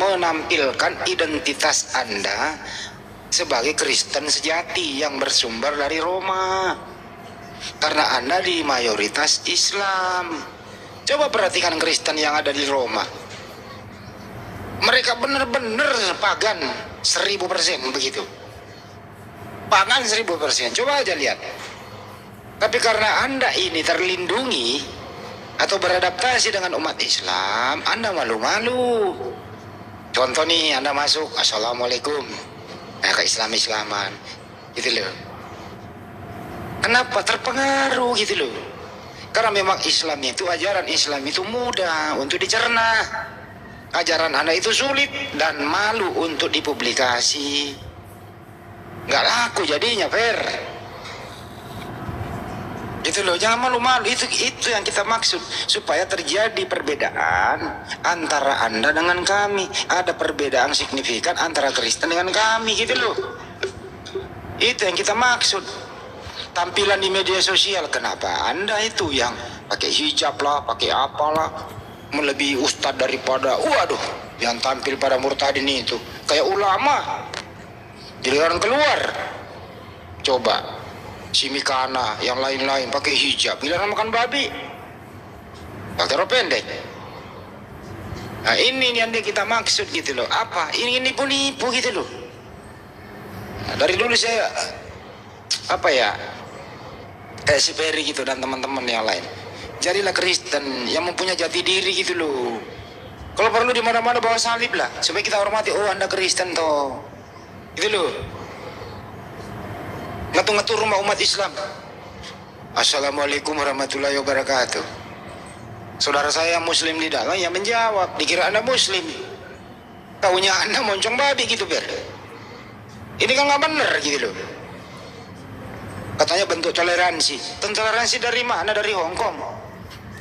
menampilkan identitas Anda sebagai Kristen sejati yang bersumber dari Roma, karena Anda di mayoritas Islam. Coba perhatikan Kristen yang ada di Roma, mereka benar-benar pagan 1000% begitu, pagan 1000%. Coba aja lihat. Tapi karena Anda ini terlindungi atau beradaptasi dengan umat Islam, Anda malu-malu. Contoh nih, Anda masuk, Assalamualaikum, ke Islam-Islaman, gitu loh. Kenapa? Terpengaruh gitu loh. Karena memang Islam itu, ajaran Islam itu mudah untuk dicerna. Ajaran Anda itu sulit dan malu untuk dipublikasi. Nggak laku jadinya, Fer. Gitu loh, jangan malu-malu. Itu yang kita maksud, supaya terjadi perbedaan antara Anda dengan kami. Ada perbedaan signifikan antara Kristen dengan kami, gitu loh. Itu yang kita maksud. Tampilan di media sosial, kenapa Anda itu yang pakai hijab lah, pakai apalah, melebihi ustadz daripada, waduh, yang tampil pada murtadin itu kayak ulama, giliran keluar coba si Mikana, yang lain-lain pakai hijab, giliran makan babi pakai rok pendek. Nah ini yang kita maksud gitu loh. Apa? Ini nipu-nipu gitu loh. Nah, dari dulu saya kayak si Ferry gitu dan teman-teman yang lain, jadilah Kristen yang mempunyai jati diri gitu loh. Kalau perlu di mana-mana bawa salib lah, supaya kita hormati, oh Anda Kristen toh, gitu loh. Ngatur-ngatur rumah umat Islam, Assalamualaikum warahmatullahi wabarakatuh. Saudara saya yang muslim di dalam yang menjawab, dikira Anda muslim, taunya Anda moncong babi gitu, Ber. Ini kan nggak bener gitu loh. Katanya bentuk toleransi. Toleransi dari mana? Dari Hong Kong.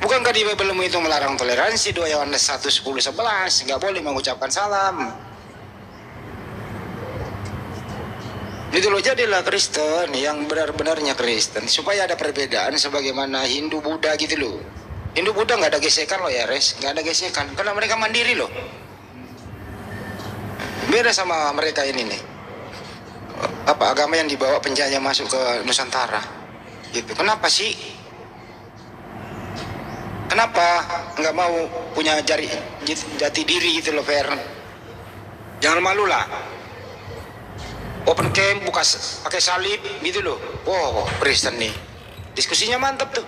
Bukankah di Bible itu melarang toleransi? 2 Yohanes 1:10-11, nggak boleh mengucapkan salam. Gitu loh, jadilah Kristen yang benar-benarnya Kristen, supaya ada perbedaan sebagaimana Hindu Buddha gitu loh. Hindu Buddha nggak ada gesekan loh ya, Res, nggak ada gesekan, karena mereka mandiri loh. Beda sama mereka ini nih, agama yang dibawa penjajah masuk ke Nusantara gitu. Kenapa sih? Kenapa nggak mau punya jati diri gitu loh, Fer? Jangan malu lah. Open camp, buka pakai salib gitu loh. Wow, Kristen nih, diskusinya mantap tuh.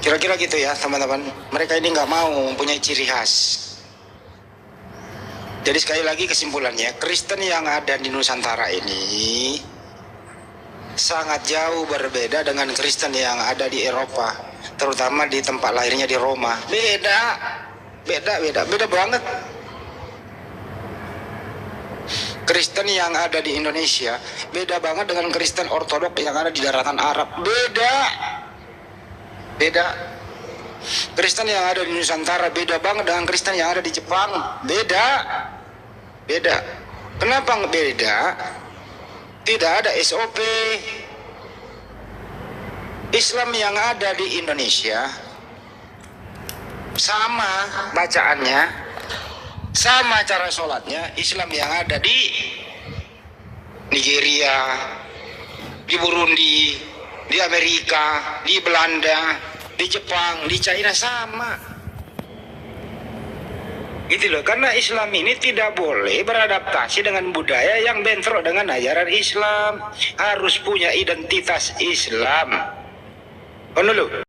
Kira-kira gitu ya teman-teman. Mereka ini nggak mau mempunyai ciri khas. Jadi sekali lagi kesimpulannya, Kristen yang ada di Nusantara ini sangat jauh berbeda dengan Kristen yang ada di Eropa, terutama di tempat lahirnya di Roma. Beda banget. Kristen yang ada di Indonesia beda banget dengan Kristen Ortodok yang ada di daratan Arab. Beda. Kristen yang ada di Nusantara beda banget dengan Kristen yang ada di Jepang. Beda. Kenapa beda? Tidak ada SOP. Islam yang ada di Indonesia sama bacaannya, sama cara sholatnya. Islam yang ada di Nigeria, di Burundi, di Amerika, di Belanda, di Jepang, di China sama. Gitu loh, karena Islam ini tidak boleh beradaptasi dengan budaya yang bentrok dengan ajaran Islam. Harus punya identitas Islam. Dulu.